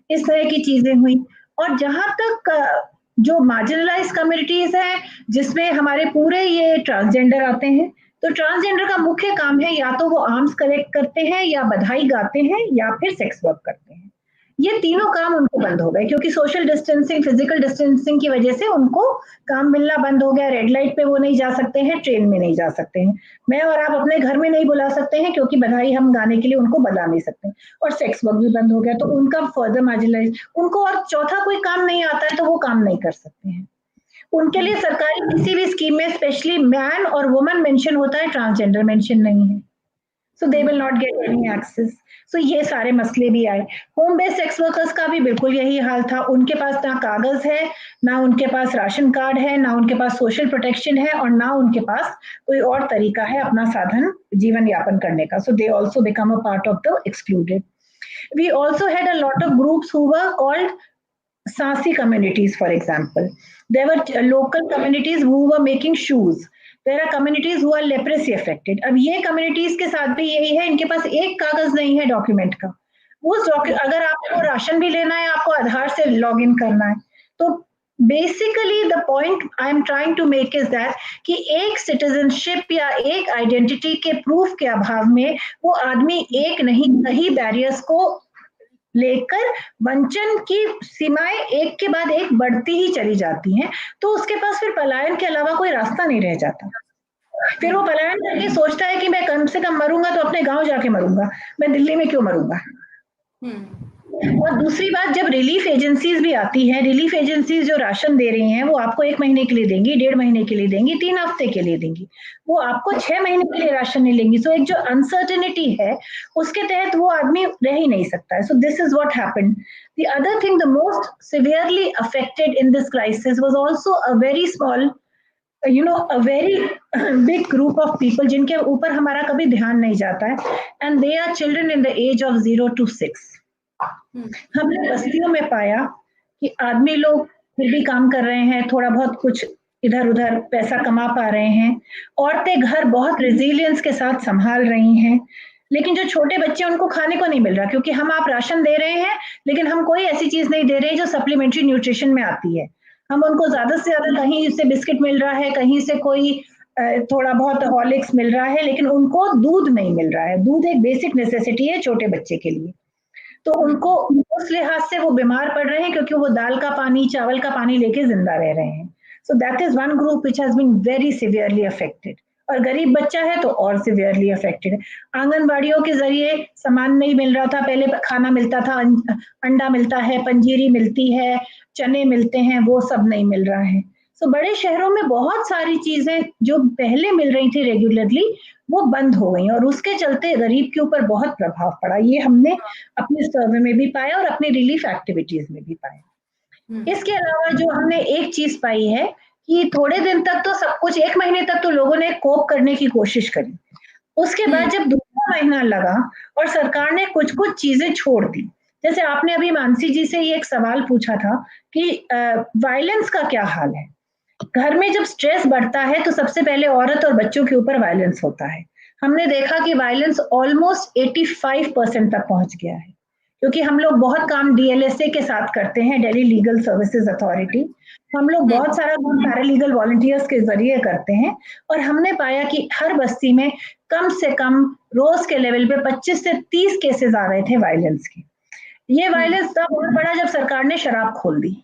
इस तरह की चीजें हुई। और जहां तक जो मार्जिनलाइज कम्युनिटीज हैं जिसमें हमारे पूरे ये ट्रांसजेंडर आते हैं, तो ट्रांसजेंडर का मुख्य काम है या तो वो आर्म्स कलेक्ट करते हैं या बधाई गाते हैं या फिर सेक्स वर्क करते हैं। ये तीनों काम उनको बंद हो गए क्योंकि सोशल डिस्टेंसिंग, फिजिकल डिस्टेंसिंग की वजह से उनको काम मिलना बंद हो गया। रेड लाइट पे वो नहीं जा सकते हैं, ट्रेन में नहीं जा सकते हैं, मैं और आप अपने घर में नहीं बुला सकते हैं क्योंकि बधाई हम गाने के लिए उनको बुला नहीं सकते, और सेक्स वर्क भी बंद हो गया। तो उनका फर्दर मार्जिनलाइज, उनको और चौथा कोई काम नहीं आता है तो वो काम नहीं कर सकते हैं। उनके लिए सरकारी किसी भी स्कीम में स्पेशली मैन और वुमन मेंशन होता है, ट्रांसजेंडर मेंशन नहीं है। so they will not get any access. So ये सारे मसले भी आए। होम बेस्ड सेक्स वर्कर्स का भी बिल्कुल यही हाल था, उनके पास ना कागज है, ना उनके पास राशन कार्ड है, ना उनके पास सोशल प्रोटेक्शन है, और ना उनके पास कोई और तरीका है अपना साधन जीवन यापन करने का। So they also become a part of the excluded. We also had a lot of groups who were called Sasi communities, for example. There were local communities who were making shoes. There are communities who are leprosy affected. अब ये communities के साथ भी यही है, इनके पास एक कागज नहीं है डॉक्यूमेंट का। अगर आपको राशन भी लेना है, आपको आधार से लॉग इन करना है। तो basically the point I am trying to make is that कि एक सिटीजनशिप या एक आइडेंटिटी के प्रूफ के अभाव में वो आदमी एक नहीं कई बैरियर्स को लेकर वंचन की सीमाएं एक के बाद एक बढ़ती ही चली जाती हैं, तो उसके पास फिर पलायन के अलावा कोई रास्ता नहीं रह जाता। फिर वो पलायन करके सोचता है कि मैं कम से कम मरूंगा तो अपने गांव जाके मरूंगा, मैं दिल्ली में क्यों मरूंगा। और दूसरी बात, जब रिलीफ एजेंसीज भी आती हैं, रिलीफ एजेंसीज जो राशन दे रही हैं वो आपको 1 महीने के लिए देंगी, 1.5 महीने के लिए देंगी, 3 हफ्ते के लिए देंगी, वो आपको 6 महीने के लिए राशन नहीं लेंगी। सो एक जो अनसर्टेनिटी है उसके तहत वो आदमी रह ही नहीं सकता है। So this is what happened. The other thing, the most severely affected in this crisis was also a very small a very big group of people जिनके ऊपर हमारा कभी ध्यान नहीं जाता है, and they are children in the age of 0 to 6. हमने बस्तियों में पाया कि आदमी लोग फिर भी काम कर रहे हैं, थोड़ा बहुत कुछ इधर उधर पैसा कमा पा रहे हैं, औरतें घर बहुत रेजिलियंस के साथ संभाल रही हैं, लेकिन जो छोटे बच्चे उनको खाने को नहीं मिल रहा, क्योंकि हम आप राशन दे रहे हैं लेकिन हम कोई ऐसी चीज नहीं दे रहे जो सप्लीमेंट्री न्यूट्रिशन में आती है। हम उनको ज्यादा से ज्यादा कहीं से बिस्किट मिल रहा है, कहीं से कोई थोड़ा बहुत हॉर्लिक्स मिल रहा है, लेकिन उनको दूध नहीं मिल रहा है। दूध एक बेसिक नेसेसिटी है छोटे बच्चे के लिए, तो उनको उस लिहाज से वो बीमार पड़ रहे हैं क्योंकि वो दाल का पानी, चावल का पानी लेके जिंदा रह रहे हैं। So that is one group which has been very severely affected. और गरीब बच्चा है तो और सिवियरली अफेक्टेड है। आंगनबाड़ियों के जरिए सामान नहीं मिल रहा था, पहले खाना मिलता था, अंडा मिलता है, पंजीरी मिलती है, चने मिलते हैं, वो सब नहीं मिल रहा है। सो बड़े शहरों में बहुत सारी चीजें जो पहले मिल रही थी रेगुलरली वो बंद हो गई, और उसके चलते गरीब के ऊपर बहुत प्रभाव पड़ा। ये हमने अपने सर्वे में भी पाया और अपनी रिलीफ एक्टिविटीज में भी पाया। इसके अलावा जो हमने एक चीज पाई है कि थोड़े दिन तक तो सब कुछ, 1 महीने तक तो लोगों ने कोप करने की कोशिश करी, उसके बाद जब दूसरा महीना लगा और सरकार ने कुछ कुछ चीजें छोड़ दी, जैसे आपने अभी मानसी जी से ये एक सवाल पूछा था कि वायलेंस का क्या हाल है। घर में जब स्ट्रेस बढ़ता है तो सबसे पहले औरत और बच्चों के ऊपर वायलेंस होता है। हमने देखा कि वायलेंस ऑलमोस्ट 85% तक पहुंच गया है, क्योंकि हम लोग बहुत काम डीएलएसए के साथ करते हैं, दिल्ली लीगल सर्विसेज अथॉरिटी। हम लोग बहुत सारा काम पैरालीगल वॉलंटियर्स के जरिए करते हैं, और हमने पाया कि हर बस्ती में कम से कम रोज के लेवल पे 25 से 30 केसेस आ रहे थे वायलेंस के। ये वायलेंस तब और बड़ा जब सरकार ने शराब खोल दी,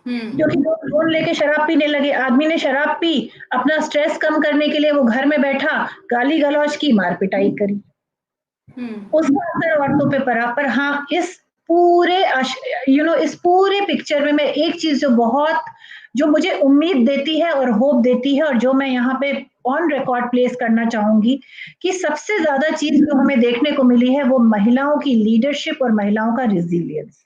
क्योंकि लोग लोन लेके शराब पीने लगे। आदमी ने शराब पी, अपना स्ट्रेस कम करने के लिए वो घर में बैठा, गाली गलौज की, मार पिटाई करी, उसका असर औरतों पे पड़ा। पर हाँ, इस पूरे पिक्चर में मैं एक चीज जो मुझे उम्मीद देती है और होप देती है, और जो मैं यहाँ पे ऑन रिकॉर्ड प्लेस करना चाहूंगी, कि सबसे ज्यादा चीज जो हमें देखने को मिली है वो महिलाओं की लीडरशिप और महिलाओं का रेजिलियंस।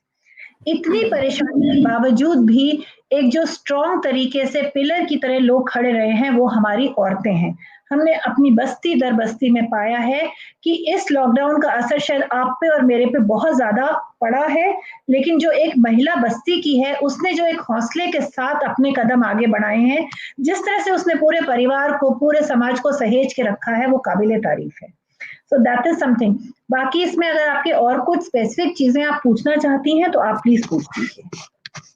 इतनी परेशानी के बावजूद भी एक जो स्ट्रॉन्ग तरीके से पिलर की तरह लोग खड़े रहे हैं वो हमारी औरतें हैं। हमने अपनी बस्ती दर बस्ती में पाया है कि इस लॉकडाउन का असर शायद आप पे और मेरे पे बहुत ज्यादा पड़ा है, लेकिन जो एक महिला बस्ती की है उसने जो एक हौसले के साथ अपने कदम आगे बढ़ाए हैं, जिस तरह से उसने पूरे परिवार को, पूरे समाज को सहेज के रखा है, वो काबिले तारीफ है। सो दैट इज समथिंग। बाकी इसमें अगर आपके और कुछ स्पेसिफिक चीजें आप पूछना चाहती हैं तो आप प्लीज पूछ लीजिए।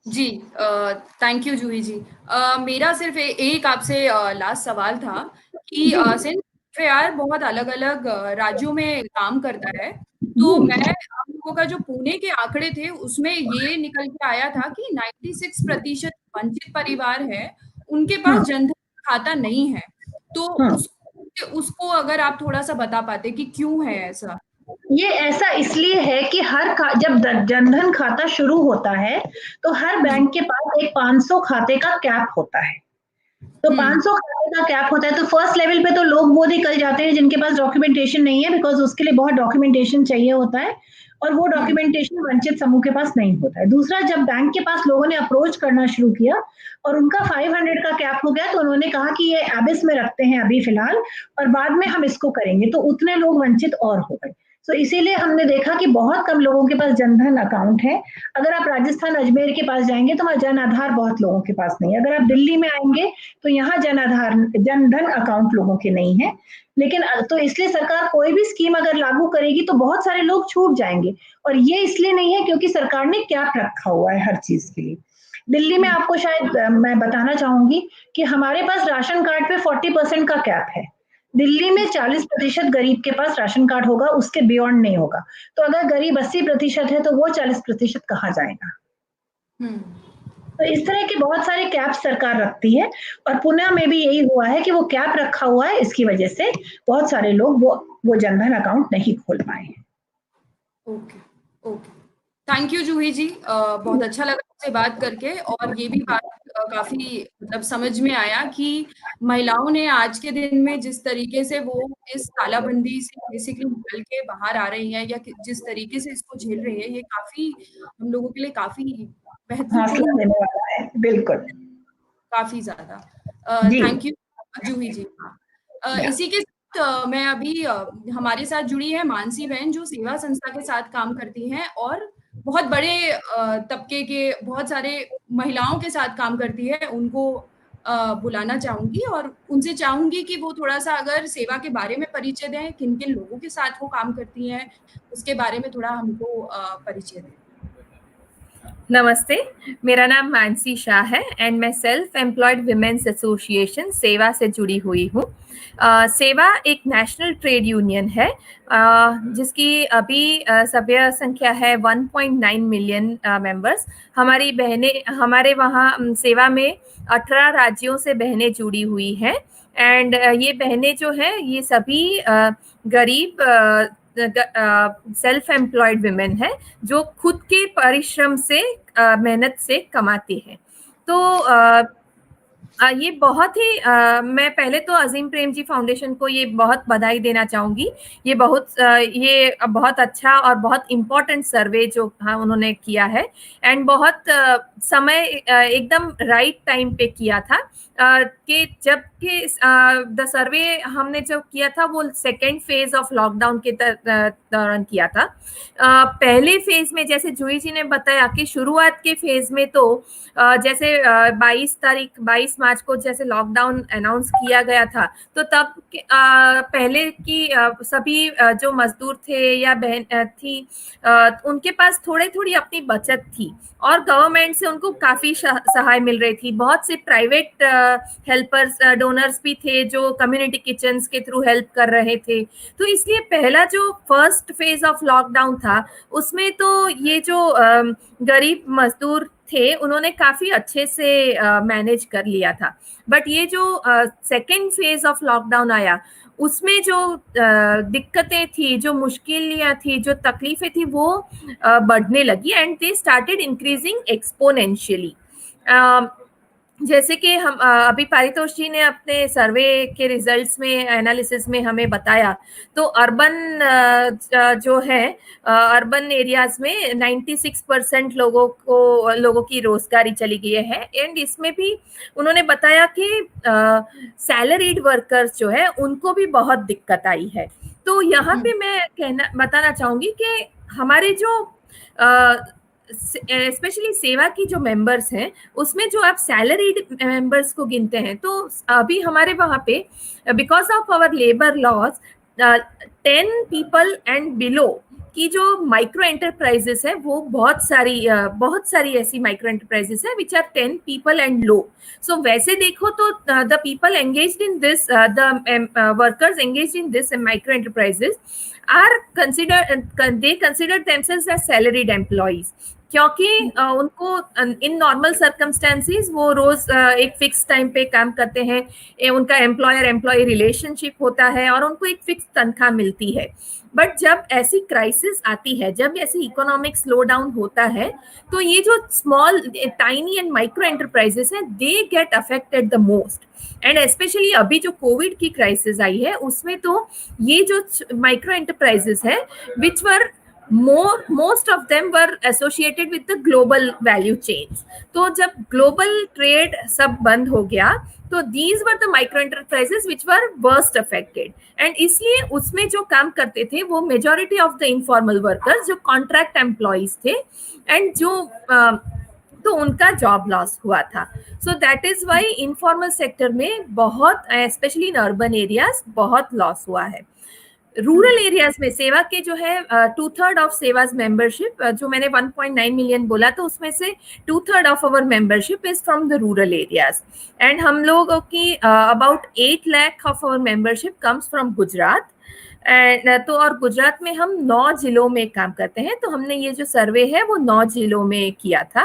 जी, थैंक यू जूही जी। मेरा सिर्फ एक आपसे लास्ट सवाल था कि सिंस एफआईआर बहुत अलग अलग राज्यों में काम करता है, तो मैं आप लोगों का जो पुणे के आंकड़े थे उसमें ये निकल के आया था कि 96% वंचित परिवार है उनके पास जनधन खाता नहीं है। तो उसको अगर आप थोड़ा सा बता पाते कि क्यों है ऐसा। ये ऐसा इसलिए है कि जब जनधन खाता शुरू होता है तो हर बैंक के पास एक 500 खाते का कैप होता है। तो 500 खाते का कैप होता है। तो फर्स्ट लेवल पे तो लोग वो निकल जाते हैं जिनके पास डॉक्यूमेंटेशन नहीं है, बिकॉज उसके लिए बहुत डॉक्यूमेंटेशन चाहिए होता है और वो डॉक्यूमेंटेशन वंचित समूह के पास नहीं होता है। दूसरा, जब बैंक के पास लोगों ने अप्रोच करना शुरू किया और उनका 500 का कैप हो गया, तो उन्होंने कहा कि ये एबिस में रखते हैं अभी फिलहाल और बाद में हम इसको करेंगे, तो उतने लोग वंचित और हो गए। तो इसीलिए हमने देखा कि बहुत कम लोगों के पास जनधन अकाउंट है। अगर आप राजस्थान अजमेर के पास जाएंगे तो वहाँ जन आधार बहुत लोगों के पास नहीं है। अगर आप दिल्ली में आएंगे तो यहाँ जनधन अकाउंट लोगों के नहीं है। लेकिन तो इसलिए सरकार कोई भी स्कीम अगर लागू करेगी तो बहुत सारे लोग छूट जाएंगे, और ये इसलिए नहीं है क्योंकि सरकार ने कैप रखा हुआ है हर चीज के लिए। दिल्ली में आपको शायद मैं बताना चाहूंगी कि हमारे पास राशन कार्ड पे 40% का कैप है। दिल्ली में 40% गरीब के पास राशन कार्ड होगा, उसके बियॉन्ड नहीं होगा। तो अगर गरीब 80% है तो वो 40% कहाँ जाएगा? तो इस तरह के बहुत सारे कैप सरकार रखती है, और पुणे में भी यही हुआ है कि वो कैप रखा हुआ है, इसकी वजह से बहुत सारे लोग वो जनधन अकाउंट नहीं खोल पाए हैं। ओके, थैंक यू जूही जी, बहुत अच्छा लगा आपसे बात करके, और ये भी बात काफी मतलब समझ में आया कि महिलाओं ने आज के दिन में जिस तरीके से वो इस तालाबंदी से बेसिकली निकल के बाहर आ रही हैं या जिस तरीके से इसको झेल रही है, ये काफी हम लोगों के लिए काफी महत्वपूर्ण है। बिल्कुल, काफी ज्यादा। थैंक यू जूही जी। इसी के साथ मैं अभी हमारे साथ जुड़ी है मानसी बहन, जो सेवा संस्था के साथ काम करती हैं और बहुत बड़े तबके के बहुत सारे महिलाओं के साथ काम करती है। उनको बुलाना चाहूंगी और उनसे चाहूंगी कि वो थोड़ा सा अगर सेवा के बारे में परिचय दें, किन किन लोगों के साथ वो काम करती हैं, उसके बारे में थोड़ा हमको परिचय दें। नमस्ते, मेरा नाम मानसी शाह है एंड मैं सेल्फ एम्प्लॉयड विमेंस एसोसिएशन सेवा से जुड़ी हुई हूँ। सेवा एक नेशनल ट्रेड यूनियन है जिसकी अभी सभ्य संख्या है 1.9 मिलियन मेंबर्स। हमारी बहनें हमारे वहाँ सेवा में 18 राज्यों से बहनें जुड़ी हुई हैं एंड ये बहनें जो हैं ये सभी गरीब सेल्फ एम्प्लॉयड विमेन है जो खुद के परिश्रम से मेहनत से कमाती है। तो ये बहुत ही मैं पहले तो अजीम प्रेम जी फाउंडेशन को ये बहुत बधाई देना चाहूंगी। ये बहुत अच्छा और बहुत इम्पोर्टेंट सर्वे जो उन्होंने किया है एंड बहुत समय एकदम राइट टाइम पे किया था कि जबकि द सर्वे हमने जो किया था वो सेकेंड फेज ऑफ लॉकडाउन के दौरान किया था। पहले फेज में जैसे जूही जी ने बताया कि शुरुआत के फेज में तो जैसे 22 मार्च को जैसे लॉकडाउन अनाउंस किया गया था, तो तब पहले की सभी जो मजदूर थे या बहन थी उनके पास थोड़ी अपनी बचत थी और गवर्नमेंट से उनको काफी सहाय मिल रही थी। बहुत से प्राइवेट हेल्पर्स डोनर्स भी थे जो कम्युनिटी किचन्स के थ्रू हेल्प कर रहे थे। तो इसलिए पहला जो फर्स्ट फेज ऑफ लॉकडाउन था उसमें तो ये जो गरीब मजदूर थे उन्होंने काफी अच्छे से मैनेज कर लिया था। बट ये जो सेकेंड फेज ऑफ लॉकडाउन आया उसमें जो दिक्कतें थी, जो मुश्किलें थी, जो तकलीफें थी वो बढ़ने लगी and they started increasing exponentially. जैसे कि हम अभी पारितोष जी ने अपने सर्वे के रिजल्ट्स में एनालिसिस में हमें बताया, तो अर्बन जो है अर्बन एरियाज में 96% लोगों की रोजगारी चली गई है एंड इसमें भी उन्होंने बताया कि सैलरीड वर्कर्स जो है उनको भी बहुत दिक्कत आई है। तो यहाँ पे मैं बताना चाहूंगी कि हमारे जो स्पेशली सेवा की जो मेंबर्स हैं उसमें जो आप सैलरीड मेंबर्स को गिनते हैं, तो अभी हमारे वहाँ पे because of our labour laws 10 people and below की जो माइक्रो एंटरप्राइजेस है वो बहुत सारी ऐसी माइक्रो एंटरप्राइजेस है which are 10 people and low. So वैसे देखो तो the people engaged in this the workers engaged in this micro enterprises are considered themselves as salaried employees। क्योंकि उनको इन नॉर्मल सर्कमस्टेंसेस वो रोज एक फिक्स टाइम पे काम करते हैं, उनका एम्प्लॉयर एम्प्लॉय रिलेशनशिप होता है और उनको एक फिक्स तनख्वाह मिलती है। बट जब ऐसी क्राइसिस आती है, जब ऐसी इकोनॉमिक स्लो डाउन होता है, तो ये जो small tiny and micro enterprises हैं, they get affected the most. And specially अभी जो कोविड की क्राइसिस आई है उसमें तो ये जो माइक्रो एंटरप्राइजेस है विच वर most of them were associated with the global value chains. तो जब global trade सब बंद हो गया तो these were the micro enterprises which were worst affected. and इसलिए उसमें जो काम करते थे वो majority of the informal workers जो contract employees थे and जो तो उनका जॉब लॉस हुआ था। So that is why informal sector में बहुत, स्पेशली इन अर्बन एरियाज, बहुत लॉस हुआ है। रूरल एरियाज में सेवा के जो है 2/3 ऑफ सेवाज मेंबरशिप, जो मैंने 1.9 मिलियन बोला, तो उसमें से 2/3 of our membership is from the rural areas. And हम लोगों की about 8 lakh of our membership comes from Gujarat. तो और गुजरात में हम 9 जिलों में काम करते हैं। तो हमने ये जो सर्वे है वो 9 जिलों में किया था।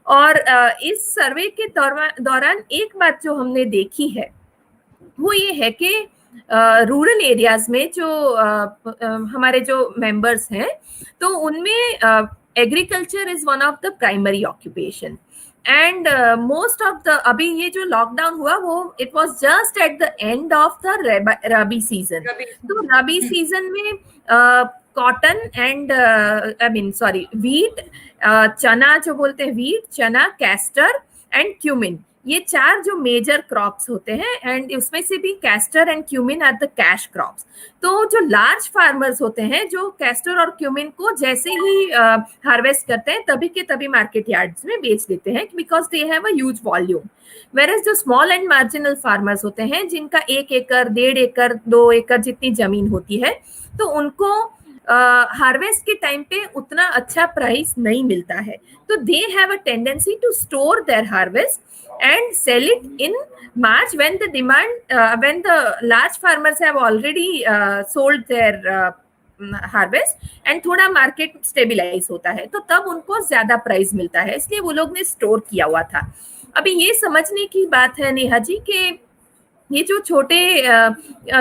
और इस सर्वे के दौरान एक बात जो हमने देखी है वो ये है कि रूरल एरियाज में जो हमारे जो मेंबर्स हैं तो उनमें agriculture is one of the primary occupation. And most of the, अभी ये जो लॉकडाउन हुआ वो it was just at the end of the rabi season. तो रबी सीजन में कॉटन एंड व्हीट, चना जो बोलते हैं, व्हीट, चना, कैस्टर एंड क्यूमिन, ये 4 जो मेजर क्रॉप्स होते हैं। एंड उसमें से भी castor and cumin are the cash crops. तो जो लार्ज फार्मर्स होते हैं जो कैस्टर और क्यूमिन को जैसे ही हार्वेस्ट करते हैं तभी के तभी मार्केट यार्ड्स में बेच देते हैं because they have a huge volume. Whereas जो स्मॉल एंड मार्जिनल फार्मर्स होते हैं जिनका 1 एकड़, 1.5 एकड़, 2 एकड़ जितनी जमीन होती है, तो उनको हार्वेस्ट के टाइम पे उतना अच्छा प्राइस नहीं मिलता है। तो they have a tendency to store their harvest and sell it in March when the demand, when the large farmers have already sold their harvest and थोड़ा मार्केट स्टेबिलाईज होता है, तो तब उनको ज्यादा प्राइस मिलता है, इसलिए वो लोग ने स्टोर किया हुआ था। अभी ये समझने की बात है नेहा जी कि ये जो छोटे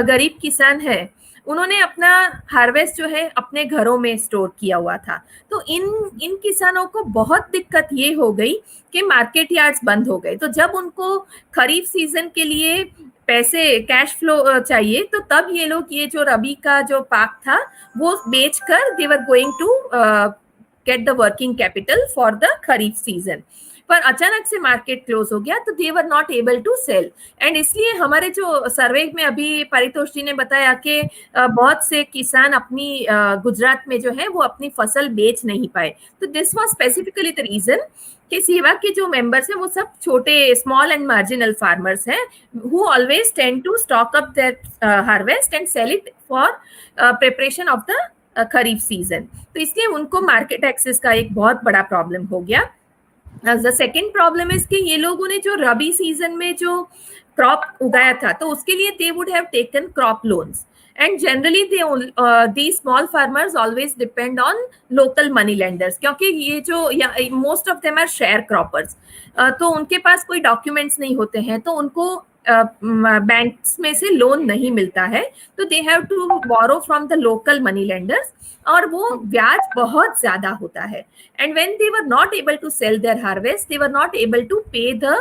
गरीब किसान है उन्होंने अपना हार्वेस्ट जो है अपने घरों में स्टोर किया हुआ था। तो इन किसानों को बहुत दिक्कत ये हो गई कि मार्केट यार्ड्स बंद हो गए। तो जब उनको खरीफ सीजन के लिए पैसे, कैश फ्लो चाहिए, तो तब ये लोग ये जो रबी का जो पाक था वो बेचकर they were going to get the working capital for the kharif season. पर अचानक से मार्केट क्लोज हो गया तो they were not able to sell. And इसलिए हमारे जो सर्वे में अभी पारितोष जी ने बताया कि बहुत से किसान अपनी गुजरात में जो है वो अपनी फसल बेच नहीं पाए। तो this was specifically the reason कि सेवा के जो मेंबर्स हैं वो सब छोटे, स्मॉल एंड मार्जिनल फार्मर्स हैं who always tend to stock up their harvest and sell it for preparation of the kharif season. तो इसलिए उनको मार्केट एक्सेस का एक बहुत बड़ा प्रॉब्लम हो गया। The second problem is कि ये लोगों ने जो रबी सीजन में जो क्रॉप उगाया था तो उसके लिए they would have taken crop loans and generally these small farmers always depend on local money lenders क्योंकि ये जो most of them are sharecroppers, तो उनके पास कोई डॉक्यूमेंट्स नहीं होते हैं, तो उनको बैंक्स में से लोन नहीं मिलता है, तो they have to borrow from the local money lenders और वो ब्याज बहुत ज्यादा होता है। And when they were not able to sell their harvest they were not able to pay the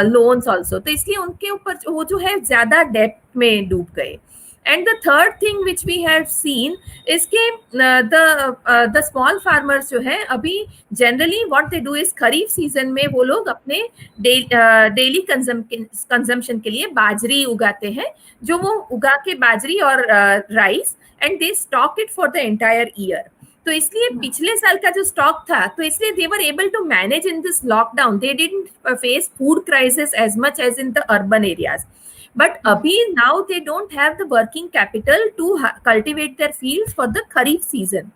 loans also, तो इसलिए उनके ऊपर वो जो है ज्यादा डेब्ट में डूब गए। And the third thing which we have seen is कि the small farmers जो है अभी generally what they do is kharif season में वो लोग अपने daily consumption के लिए बाजरी उगाते हैं, जो वो उगा के बाजरी और rice and they stock it for the entire year। तो इसलिए पिछले साल का जो स्टॉक था तो इसलिए they were able to manage in this lockdown, they didn't face food crisis as much as in the urban areas। But abhi now they don't have the working capital to cultivate their fields for the kharif season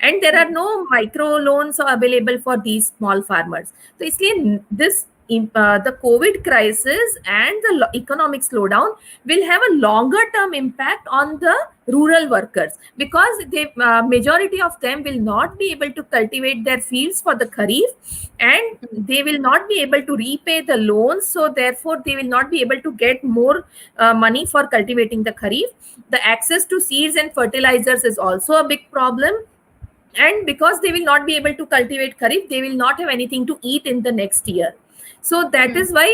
and there are no micro loans available for these small farmers। तो इसलिए this the COVID crisis and the economic slowdown will have a longer term impact on the rural workers, because the majority of them will not be able to cultivate their fields for the kharif, and they will not be able to repay the loans, so therefore they will not be able to get more money for cultivating the kharif. The access to seeds and fertilizers is also a big problem, and because they will not be able to cultivate kharif, they will not have anything to eat in the next year. So that is why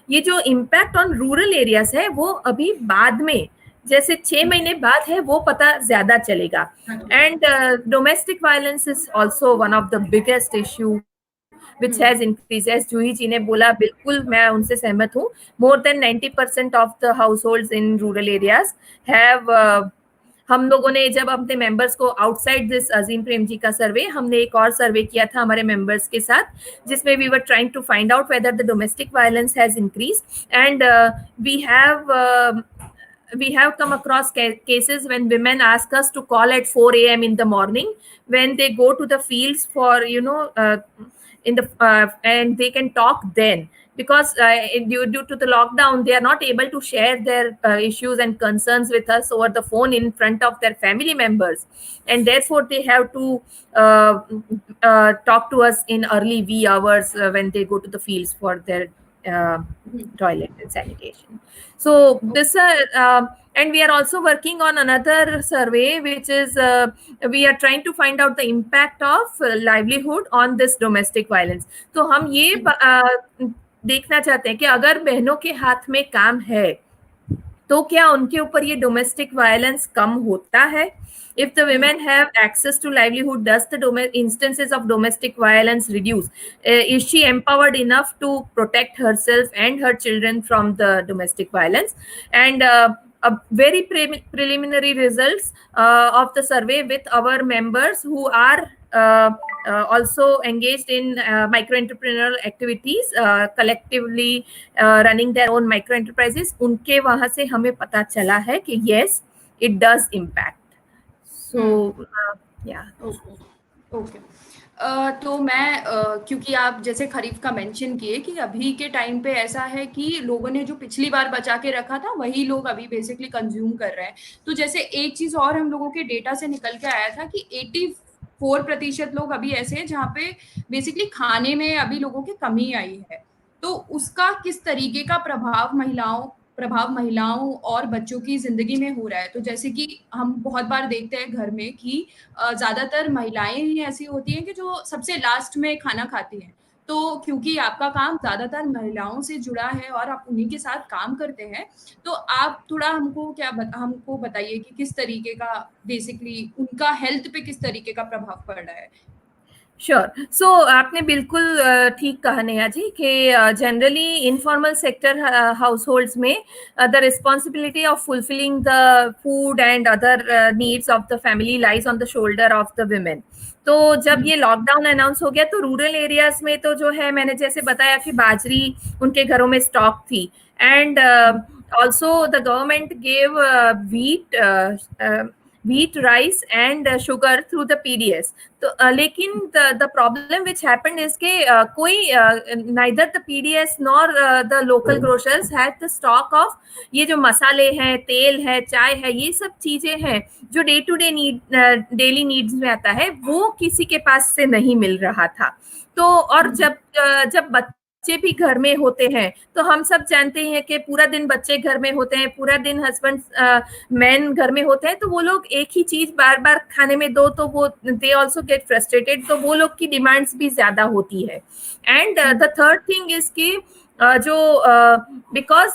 ये जो impact on rural areas है वो अभी बाद में, जैसे 6 महीने बाद है, वो पता ज्यादा चलेगा. And domestic violence is also one of the biggest issue which has increased. As जूही जी ने बोला, बिल्कुल मैं उनसे सहमत हूँ. More than 90% of the households in rural areas have हम लोगों ने जब अपने मेंबर्स को आउटसाइड दिस अजीम प्रेम जी का सर्वे, हमने एक और सर्वे किया था हमारे मेंबर्स के साथ, जिसमें we were trying to find out whether the domestic violence has increased. And we have come across cases when women ask us to call at 4 a.m. in the morning when they go to the fields for and they can talk then, because due to the lockdown they are not able to share their issues and concerns with us over the phone in front of their family members, and therefore they have to talk to us in early wee hours when they go to the fields for their toilet and sanitation. So this and we are also working on another survey, which is we are trying to find out the impact of livelihood on this domestic violence. तो हम ये देखना चाहते हैं कि अगर बहनों के हाथ में काम है तो क्या उनके ऊपर ये डोमेस्टिक वायलेंस कम होता है. If the women have access to livelihood, does the instances of domestic violence reduce? Is she empowered enough to protect herself and her children from the domestic violence? And a very preliminary results of the survey with our members who are also engaged in micro-entrepreneurial activities, collectively running their own micro-enterprises, उनके वहाँ से हमें पता चला है कि yes, it does impact. So yeah. Okay. तो मैं क्योंकि आप जैसे खरीफ का मेंशन किए कि अभी के टाइम पे ऐसा है कि लोगों ने जो पिछली बार बचा के रखा था वही लोग अभी बेसिकली कंज्यूम कर रहे हैं. तो जैसे एक चीज और हम लोगों के डेटा से निकल के आया था कि 84% लोग अभी ऐसे हैं जहाँ पे बेसिकली खाने में अभी लोगों की कमी आई है. तो उसका किस तरीके का प्रभाव महिलाओं और बच्चों की जिंदगी में हो रहा है. तो जैसे कि हम बहुत बार देखते हैं घर में कि ज्यादातर महिलाएं ही ऐसी होती हैं कि जो सबसे लास्ट में खाना खाती हैं. तो क्योंकि आपका काम ज्यादातर महिलाओं से जुड़ा है और आप उन्हीं के साथ काम करते हैं, तो आप थोड़ा हमको बताइए कि किस तरीके का बेसिकली उनका हेल्थ पे किस तरीके का प्रभाव पड़ रहा है. श्योर. सो आपने बिल्कुल ठीक कहा नेहा जी कि जनरली इनफॉर्मल सेक्टर हाउसहोल्ड्स में the responsibility of fulfilling the food and other needs of the family lies on the shoulder of the women. तो जब ये लॉकडाउन अनाउंस हो गया तो रूरल एरियाज में तो जो है, मैंने जैसे बताया कि बाजरी उनके घरों में स्टॉक थी, and also the government gave wheat, rice and sugar through the PDS. तो लेकिन the problem which happened is कि कोई neither the PDS nor the local grocers had the stock of ये जो मसाले हैं, तेल है, चाय है, ये सब चीजें हैं जो day to day daily needs में आता है, वो किसी के पास से नहीं मिल रहा था. तो और जब बच्चे भी घर में होते हैं तो हम सब जानते हैं कि पूरा दिन बच्चे घर में होते हैं, पूरा दिन हस्बैंड मैन घर में होते हैं, तो वो लोग एक ही चीज बार बार खाने में दो तो वो दे ऑल्सो गेट फ्रस्ट्रेटेड, तो वो लोग की डिमांड्स भी ज्यादा होती है. And the third thing is कि जो because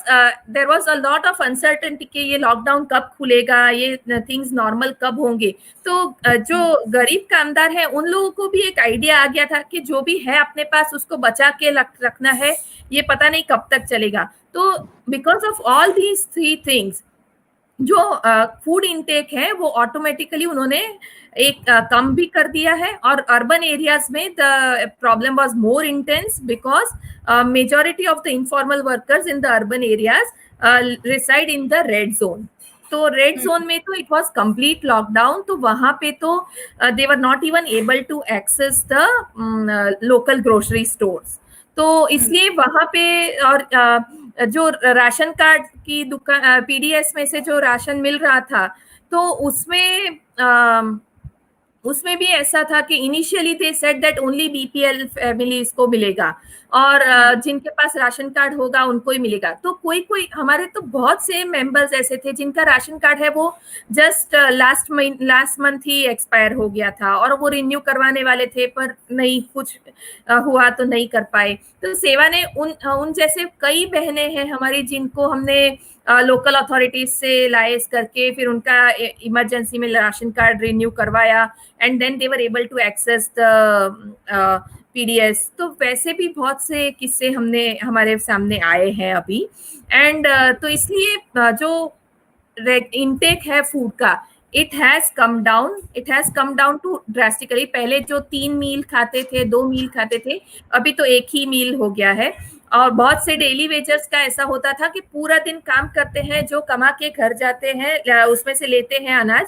there was a lot of uncertainty कि ये लॉकडाउन कब खुलेगा, ये थिंग्स नॉर्मल कब होंगे, तो जो गरीब कामदार है उन लोगों को भी एक आइडिया आ गया था कि जो भी है अपने पास उसको बचा के रखना है, ये पता नहीं कब तक चलेगा. तो because of all these 3 things जो फूड इनटेक है वो ऑटोमेटिकली उन्होंने एक कम भी कर दिया है. और अर्बन एरियाज में the problem was more intense because majority of the informal workers in the urban areas reside in the red zone. तो रेड जोन में तो इट वाज कंप्लीट लॉकडाउन, तो वहां पे तो they were not even able to access the local grocery stores. तो इसलिए वहां पे और जो राशन कार्ड की दुकान पीडीएस में से जो राशन मिल रहा था, तो उसमें भी ऐसा था कि initially they said that only BPL families को मिलेगा और जिनके पास राशन कार्ड होगा उनको ही मिलेगा। तो कोई हमारे तो बहुत से मेंबर्स ऐसे थे जिनका राशन कार्ड है वो जस्ट लास्ट मंथ ही एक्सपायर हो गया था और वो रिन्यू करवाने वाले थे, पर नहीं कुछ हुआ तो नहीं कर पाए। तो सेवा ने उन जैसे कई बहनें हैं हमारी जिनको हमने लोकल अथॉरिटीज से लाइस करके फिर उनका इमरजेंसी में राशन कार्ड रिन्यू करवाया and then they were able to access the PDS. तो वैसे भी बहुत से किस्से हमारे सामने आए हैं अभी। एंड तो इसलिए जो इनटेक है फूड का, it has come down to drastically. पहले जो 3 मील खाते थे, 2 मील खाते थे, अभी तो 1 ही मील हो गया है। और बहुत से डेली वेजर्स का ऐसा होता था कि पूरा दिन काम करते हैं, जो कमा के घर जाते हैं उसमें से लेते हैं अनाज,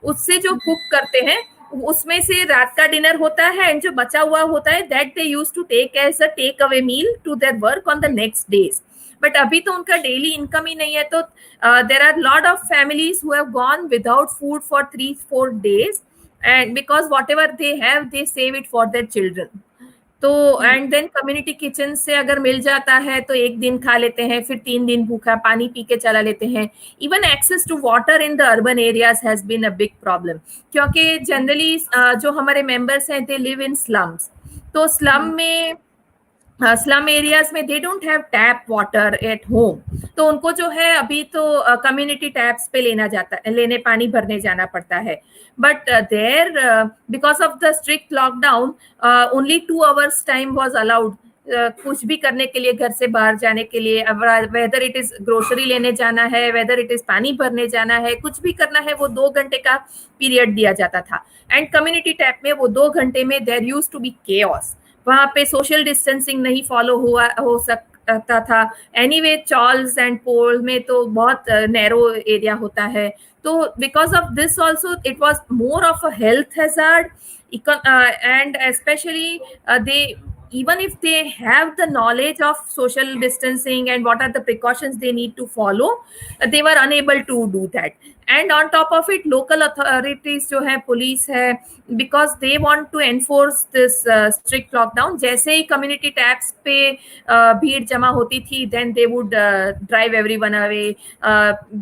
उससे जो कुक करते हैं उसमें से रात का डिनर होता है एंड जो बचा हुआ होता है that they use to take as a take away meal to their work on the next days. But अभी तो उनका डेली इनकम ही नहीं है, तो there are lot of families who have gone without food for 3-4 days and because whatever they have they save it for their children. तो and then community kitchen से अगर मिल जाता है तो 1 दिन खा लेते हैं, फिर 3 दिन भूखा पानी पी के चला लेते हैं। Even access to water in the urban areas has been a big problem, क्योंकि जनरली जो हमारे मेंबर्स हैं दे लिव इन स्लम्स। तो स्लम एरियाज में they don't have tap water at home, तो उनको जो है अभी तो कम्युनिटी टैप्स पे लेने पानी भरने जाना पड़ता है। But there because of the strict lockdown only 2 hours time was allowed कुछ भी करने के लिए, घर से बाहर जाने के लिए, वेदर इट इज ग्रोसरी लेने जाना है, वेदर इट इज पानी भरने जाना है, कुछ भी करना है, वो 2 घंटे का पीरियड दिया जाता था। एंड कम्युनिटी टैप में वो 2 घंटे में there used to be chaos. वहां पे सोशल डिस्टेंसिंग नहीं फॉलो हो सकता था। एनीवे चॉल्स एंड पोल में तो बहुत नैरो एरिया होता है, तो because of this also it was more of a health hazard and specially they even if they have the knowledge of social distancing and what are the precautions they need to follow, they were unable to do that. And on top of it, local authorities जो है, police है, because they want to enforce this strict lockdown, जैसे ही community taps पे भीड़ जमा होती थी, then they would drive everyone away,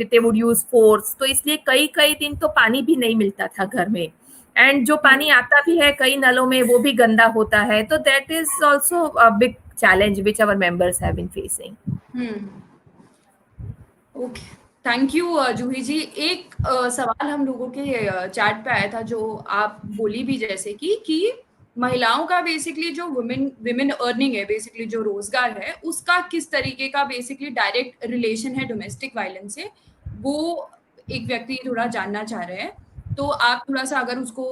they would use force। तो इसलिए कई दिन तो पानी भी नहीं मिलता था घर में, एंड जो पानी आता भी है कई नलों में वो भी गंदा होता है। तो that is also a big challenge which our members have been facing. Okay, thank you Juhi ji. एक सवाल हम लोगों के चैट पे आया था जो आप बोली भी, जैसे कि महिलाओं का बेसिकली जो विमेन अर्निंग है, बेसिकली जो रोजगार है, उसका किस तरीके का बेसिकली डायरेक्ट रिलेशन है डोमेस्टिक वायलेंस से, वो एक व्यक्ति थोड़ा जानना चाह रहे हैं। तो आप थोड़ा सा अगर उसको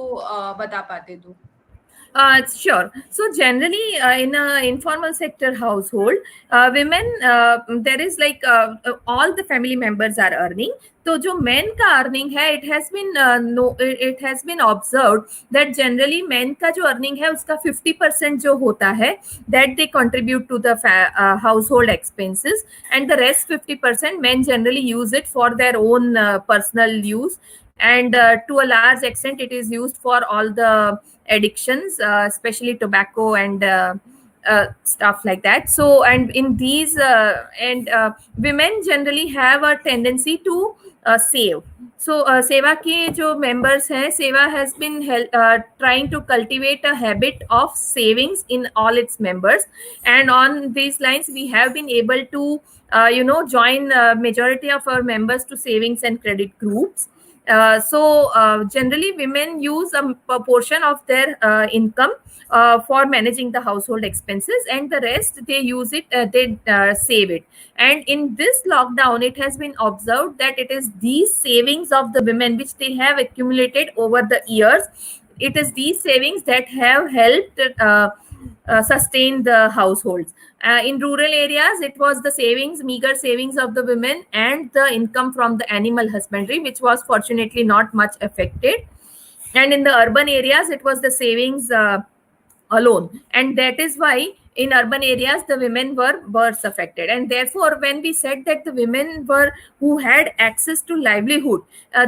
बता पाते तो। Sure. So generally, in a informal sector household, women, there is like all the family members are earning. तो जो men का अर्निंग है, it has been observed that generally men का जो अर्निंग है उसका 50% जो होता है that they contribute to the household expenses, and the rest 50% men generally use it for their own personal use, and to a large extent it is used for all the addictions, especially tobacco and stuff like that. So and in these women generally have a tendency to save. So seva ke jo members hain, seva has been trying to cultivate a habit of savings in all its members, and on these lines we have been able to join majority of our members to savings and credit groups. So generally women use a portion of their income for managing the household expenses, and the rest they use it, they save it. And in this lockdown it has been observed that it is these savings of the women which they have accumulated over the years, it is these savings that have helped sustain the households. In rural areas, it was the meager savings of the women and the income from the animal husbandry, which was fortunately not much affected. And in the urban areas, it was the savings alone. And that is why in urban areas the women were worse affected. And therefore when we said that the women were who had access to livelihood,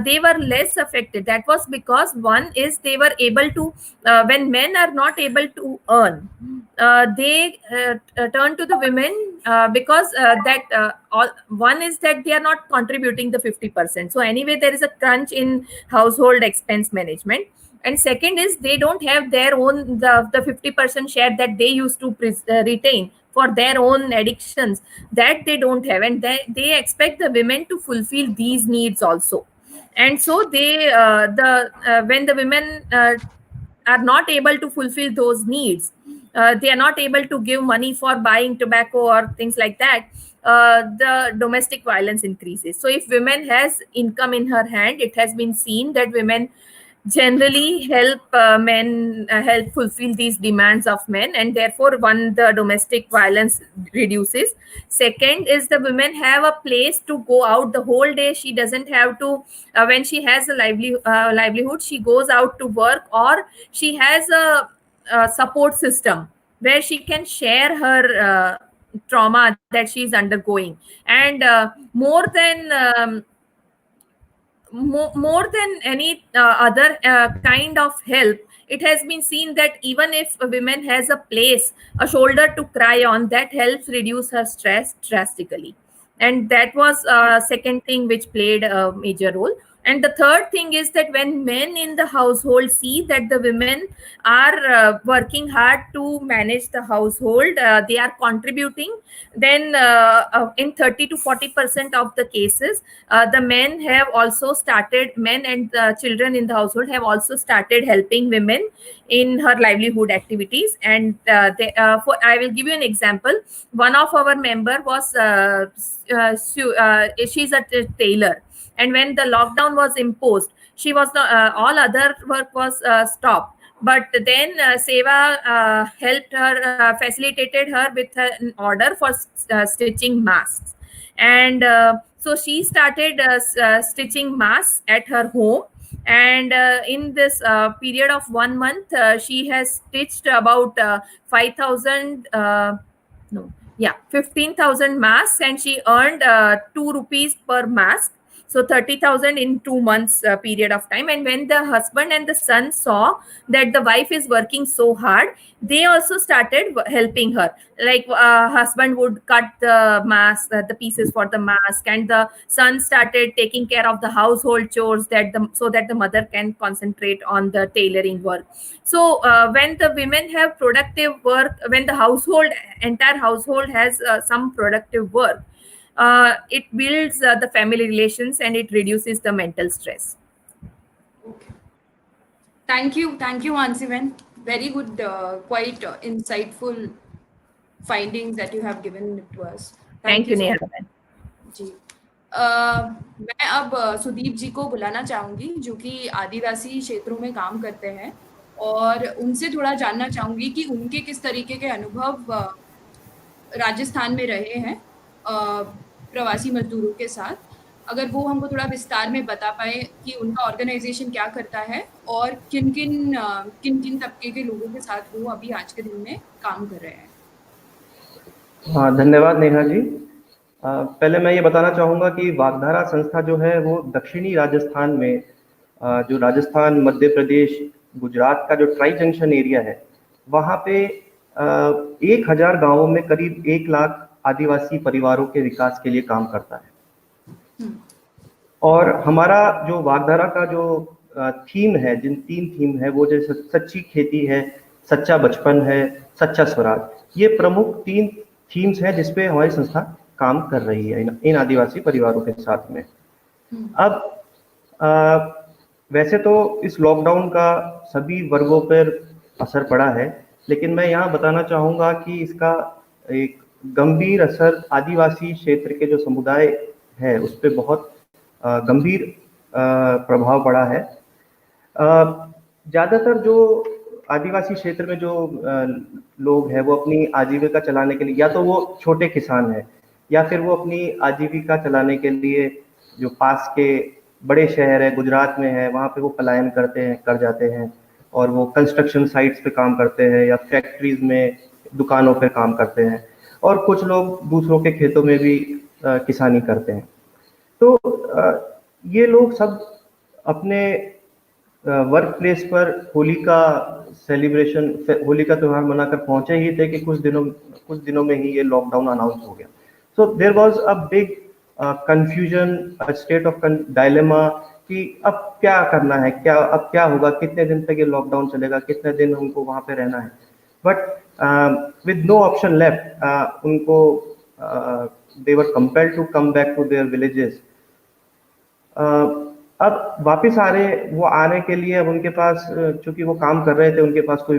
they were less affected, that was because one is they were able to when men are not able to earn, they turn to the women, because one is that they are not contributing the 50%, so anyway there is a crunch in household expense management. And second is they don't have their own the 50% share that they used to retain for their own addictions, that they don't have, and they expect the women to fulfill these needs also. And so they when the women are not able to fulfill those needs, they are not able to give money for buying tobacco or things like that, the domestic violence increases. So if women has income in her hand, it has been seen that women generally help men help fulfill these demands of men, and therefore one, the domestic violence reduces. Second is the women have a place to go out the whole day. She doesn't have to when she has a livelihood, she goes out to work, or she has a support system where she can share her trauma that she is undergoing. And more than any other kind of help, it has been seen that even if a woman has a place, a shoulder to cry on, that helps reduce her stress drastically. And that was second thing which played a major role. And the third thing is that when men in the household see that the women are working hard to manage the household, they are contributing, then in 30 to 40% of the cases, the men have also started, men and children in the household have also started helping women in her livelihood activities. And I will give you an example. One of our member was she's a tailor, and when the lockdown was imposed, she was not, all other work was stopped. But then Seva helped her, facilitated her with an order for stitching masks. And so she started stitching masks at her home. And in this period of 1 month, she has stitched about 5,000 no yeah 15,000 masks, and she earned 2 rupees per mask, so 30,000 in 2 months period of time. And when the husband and the son saw that the wife is working so hard, they also started helping her. Like husband would cut the mask, the pieces for the mask, and the son started taking care of the household chores so that the mother can concentrate on the tailoring work. So when the women have productive work, when the entire household has some productive work, it builds the family relations and it reduces the mental stress. Okay. Thank you, Ansiven. Very good, quite insightful findings that you have given to us. Thank you, Neha. जी मैं अब सुदीप जी को बुलाना चाहूंगी, जो कि आदिवासी क्षेत्रों में काम करते हैं, और उनसे थोड़ा जानना चाहूंगी कि उनके किस तरीके के अनुभव राजस्थान में रहे हैं प्रवासी मजदूरों के साथ। अगर वो हमको थोड़ा विस्तार में बता पाए कि उनका ऑर्गेनाइजेशन क्या करता है और किन किन तबके के लोगों के साथ वो अभी आज के दिन में काम कर रहे हैं। हाँ, धन्यवाद नेहा जी। पहले मैं ये बताना चाहूँगा कि वागधारा संस्था जो है वो दक्षिणी राजस्थान में, जो राजस्थान, मध्य प्रदेश, गुजरात का जो ट्राई जंक्शन एरिया है, वहाँ पे 1000 गांवों में करीब 1 लाख आदिवासी परिवारों के विकास के लिए काम करता है। और हमारा जो वागधारा का जो थीम है, जिन 3 थीम है, वो जैसे सच्ची खेती है, सच्चा बचपन है, सच्चा स्वराज, ये प्रमुख 3 थीम्स हैं जिसपे हमारी संस्था काम कर रही है इन आदिवासी परिवारों के साथ में। अब वैसे तो इस लॉकडाउन का सभी वर्गों पर असर पड़ा है, लेकिन मैं यहाँ बताना चाहूँगा कि इसका एक गंभीर असर आदिवासी क्षेत्र के जो समुदाय है उस पर बहुत गंभीर प्रभाव पड़ा है। ज़्यादातर जो आदिवासी क्षेत्र में जो लोग हैं वो अपनी आजीविका चलाने के लिए, या तो वो छोटे किसान हैं या फिर वो अपनी आजीविका चलाने के लिए जो पास के बड़े शहर है, गुजरात में है, वहाँ पे वो पलायन कर जाते हैं और वो कंस्ट्रक्शन साइट्स पे काम करते हैं या फैक्ट्रीज में दुकानों पर काम करते हैं और कुछ लोग दूसरों के खेतों में भी किसानी करते हैं। तो ये लोग सब अपने वर्क प्लेस पर होली का सेलिब्रेशन, होली का त्यौहार मनाकर पहुंचे ही थे कि कुछ दिनों में ही ये लॉकडाउन अनाउंस हो गया। So there was a big confusion, a state of dilemma कि अब क्या करना है, अब क्या होगा, कितने दिन तक ये लॉकडाउन चलेगा, कितने दिन हमको वहां पे रहना है। But with no option left, उनको they were compelled to come back to their villages. अब वापस आ रहे, वो आने के लिए अब उनके पास, चूंकि वो काम कर रहे थे, उनके पास कोई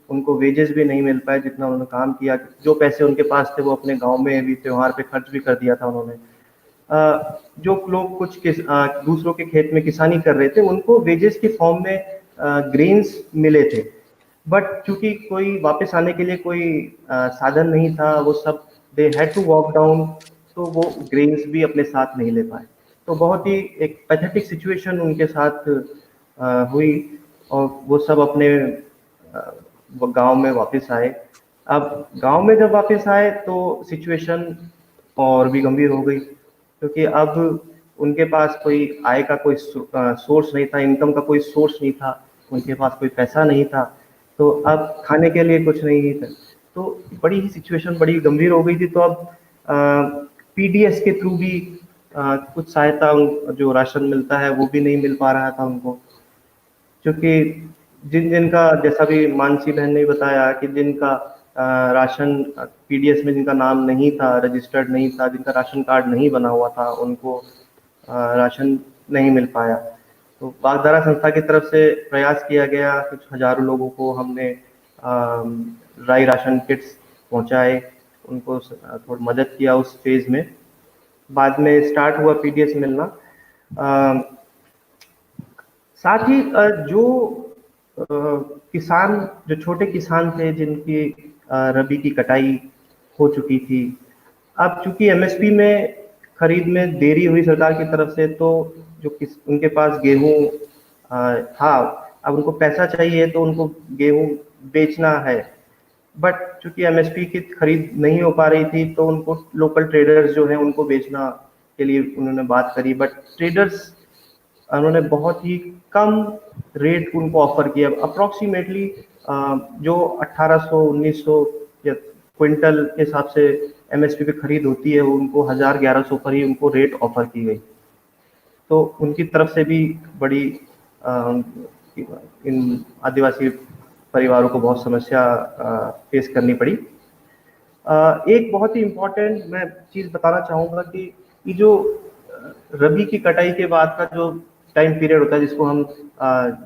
उनको वेजेस भी नहीं मिल पाए जितना उन्होंने काम किया। जो पैसे उनके पास थे वो अपने गांव में भी त्योहार पे खर्च भी कर दिया था उन्होंने। जो लोग दूसरों के खेत में किसानी कर रहे थे, उनको वेजेस की फॉर्म में ग्रेन्स मिले थे, बट चूंकि कोई वापस आने के लिए कोई साधन नहीं था, वो सब they had to walk down, तो वो ग्रेन्स भी अपने साथ नहीं ले पाए। तो बहुत ही एक पैथेटिक सिचुएशन उनके साथ हुई और वो सब अपने गांव में वापस आए। अब गांव में जब वापस आए तो सिचुएशन और भी गंभीर हो गई, क्योंकि अब उनके पास कोई आय का कोई सोर्स नहीं था, इनकम का कोई सोर्स नहीं था, उनके पास कोई पैसा नहीं था, तो अब खाने के लिए कुछ नहीं था। तो बड़ी ही सिचुएशन बड़ी गंभीर हो गई थी। तो अब पीडीएस के थ्रू भी कुछ सहायता, जो राशन मिलता है वो भी नहीं मिल पा रहा था उनको, क्योंकि जिनका, जैसा भी मानसी बहन ने बताया कि जिनका राशन पीडीएस में जिनका नाम नहीं था, रजिस्टर्ड नहीं था, जिनका राशन कार्ड नहीं बना हुआ था, उनको राशन नहीं मिल पाया। तो वागधारा संस्था की तरफ से प्रयास किया गया, कुछ हजारों लोगों को हमने ड्राई राशन किट्स पहुंचाए, उनको थोड़ी मदद किया उस फेज में। बाद में स्टार्ट हुआ पीडीएस मिलना। साथ ही जो किसान, जो छोटे किसान थे जिनकी रबी की कटाई हो चुकी थी, अब चूंकि एमएसपी में खरीद में देरी हुई सरकार की तरफ से, तो जो उनके पास गेहूं था, अब उनको पैसा चाहिए तो उनको गेहूं बेचना है, बट चूंकि एमएसपी की खरीद नहीं हो पा रही थी, तो उनको लोकल ट्रेडर्स जो है उनको बेचना के लिए उन्होंने बात करी, बट ट्रेडर्स उन्होंने बहुत ही कम रेट उनको ऑफर किया। अप्रोक्सीमेटली जो 1800-1900 या क्विंटल के हिसाब से एमएसपी पे खरीद होती है, वो उनको 1000-1100 पर ही उनको रेट ऑफर की गई। तो उनकी तरफ से भी बड़ी इन आदिवासी परिवारों को बहुत समस्या फेस करनी पड़ी। एक बहुत ही इम्पोर्टेंट मैं चीज़ बताना चाहूँगा कि ये जो रबी की कटाई के बाद का जो टाइम पीरियड होता है, जिसको हम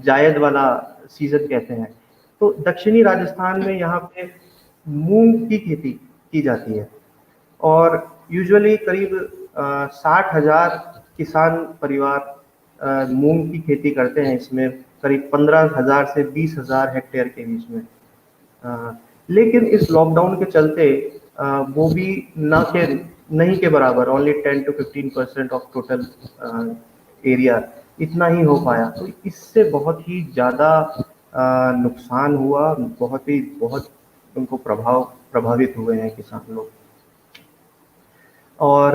जायद वाला सीजन कहते हैं, तो दक्षिणी राजस्थान में यहाँ पे मूंग की खेती की जाती है और यूजुअली करीब 60,000 किसान परिवार मूंग की खेती करते हैं। इसमें करीब 15,000 से 20,000 हेक्टेयर के बीच में। लेकिन इस लॉकडाउन के चलते वो भी नहीं के बराबर, only 10 to 15% of total area, इतना ही हो पाया। तो इससे बहुत ही ज़्यादा नुकसान हुआ, बहुत उनको प्रभावित हुए हैं किसान लोग। और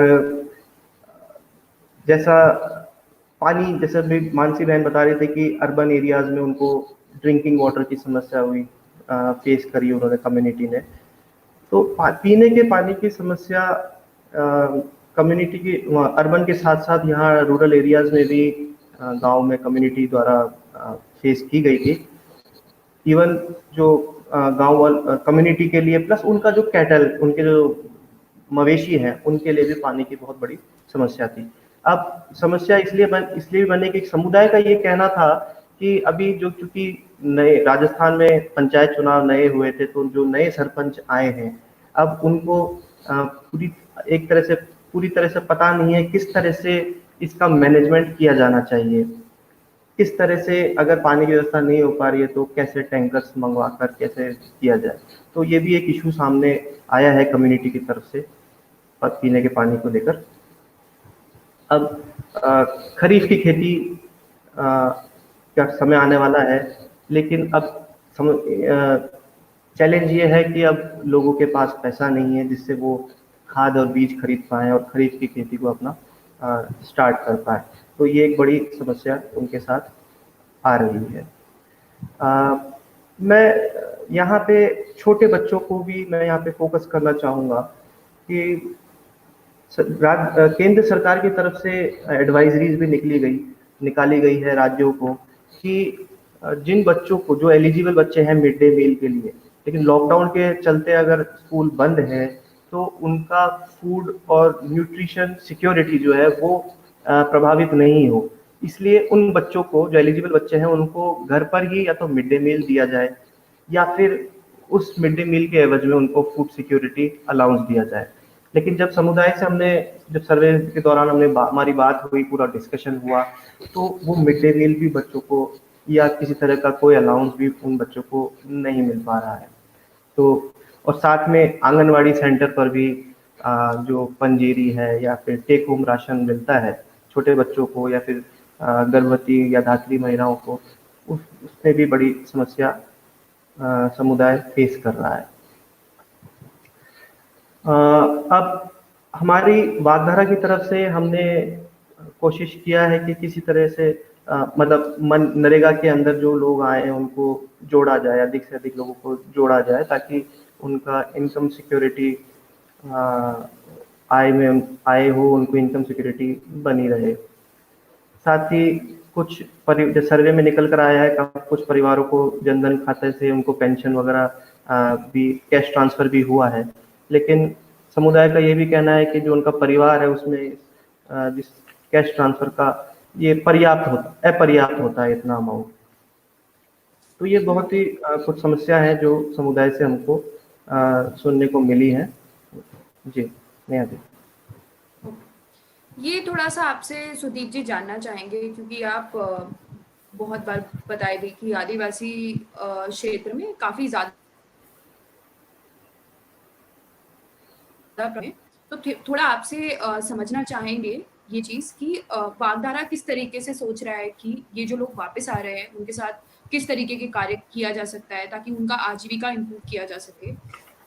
जैसा भी मानसी बहन बता रहे थे कि अर्बन एरियाज में उनको ड्रिंकिंग वाटर की समस्या हुई, फेस करी उन्होंने कम्युनिटी ने। तो पीने के पानी की समस्या कम्युनिटी की अर्बन के साथ साथ यहाँ रूरल एरियाज में भी गांव में कम्युनिटी द्वारा फेस की गई थी। इवन जो गांव कम्युनिटी के लिए, प्लस उनका जो कैटल, उनके जो मवेशी हैं, उनके लिए भी पानी की बहुत बड़ी समस्या थी। अब समस्या इसलिए बने कि समुदाय का ये कहना था कि अभी जो चूंकि नए राजस्थान में पंचायत चुनाव नए हुए थे, तो जो नए सरपंच आए हैं, अब उनको पूरी तरह से पता नहीं है किस तरह से इसका मैनेजमेंट किया जाना चाहिए, किस तरह से अगर पानी की व्यवस्था नहीं हो पा रही है तो कैसे टैंकर्स मंगवा कर कैसे किया जाए। तो ये भी एक इशू सामने आया है कम्युनिटी की तरफ से पीने के पानी को लेकर। अब खरीफ की खेती का समय आने वाला है, लेकिन अब चैलेंज ये है कि अब लोगों के पास पैसा नहीं है जिससे वो खाद और बीज खरीद पाएँ और खरीद की खेती को अपना स्टार्ट कर पाए। तो ये एक बड़ी समस्या उनके साथ आ रही है। मैं यहाँ पे छोटे बच्चों को भी मैं यहाँ पे फोकस करना चाहूँगा कि केंद्र सरकार की तरफ से एडवाइजरीज भी निकाली गई है राज्यों को कि जिन बच्चों को, जो एलिजिबल बच्चे हैं मिड डे मील के लिए, लेकिन लॉकडाउन के चलते अगर स्कूल बंद है तो उनका फूड और न्यूट्रिशन सिक्योरिटी जो है वो प्रभावित नहीं हो, इसलिए उन बच्चों को, जो एलिजिबल बच्चे हैं, उनको घर पर ही या तो मिड डे मील दिया जाए या फिर उस मिड डे मील के एवज में उनको फूड सिक्योरिटी अलाउंस दिया जाए। लेकिन जब समुदाय से जब सर्वे के दौरान हमारी बात हुई, पूरा डिस्कशन हुआ, तो वो मिड डे मील भी बच्चों को या किसी तरह का कोई अलाउंस भी उन बच्चों को नहीं मिल पा रहा है। तो और साथ में आंगनवाड़ी सेंटर पर भी जो पंजीरी है या फिर टेक होम राशन मिलता है छोटे बच्चों को या फिर गर्भवती या धात्री महिलाओं को, उसमें भी बड़ी समस्या समुदाय फेस कर रहा है। अब हमारी वागधारा की तरफ से हमने कोशिश किया है कि किसी तरह से मतलब मनरेगा के अंदर जो लोग आए हैं उनको जोड़ा जाए, अधिक से अधिक लोगों को जोड़ा जाए ताकि उनका इनकम सिक्योरिटी आय हो, उनको इनकम सिक्योरिटी बनी रहे। साथ ही कुछ सर्वे में निकल कर आया है कि कुछ परिवारों को जनधन खाते से उनको पेंशन वगैरह भी, कैश ट्रांसफर भी हुआ है, लेकिन समुदाय का ये भी कहना है कि जो उनका परिवार है उसमें जिस कैश ट्रांसफर का ये अपर्याप्त होता है इतना अमाउंट। तो ये बहुत ही कुछ समस्या है जो समुदाय से हमको सुनने को मिली है। जी नेहा जी। ये थोड़ा सा आपसे सुदीप जी जानना चाहेंगे, क्योंकि आप बहुत बार बताए भी कि आदिवासी क्षेत्र में काफी ज्यादा, तो थोड़ा आपसे समझना चाहेंगे ये चीज कि वागधारा किस तरीके से सोच रहा है कि ये जो लोग वापस आ रहे हैं उनके साथ किस तरीके के कार्य किया जा सकता है ताकि उनका आजीविका इम्प्रूव किया जा सके,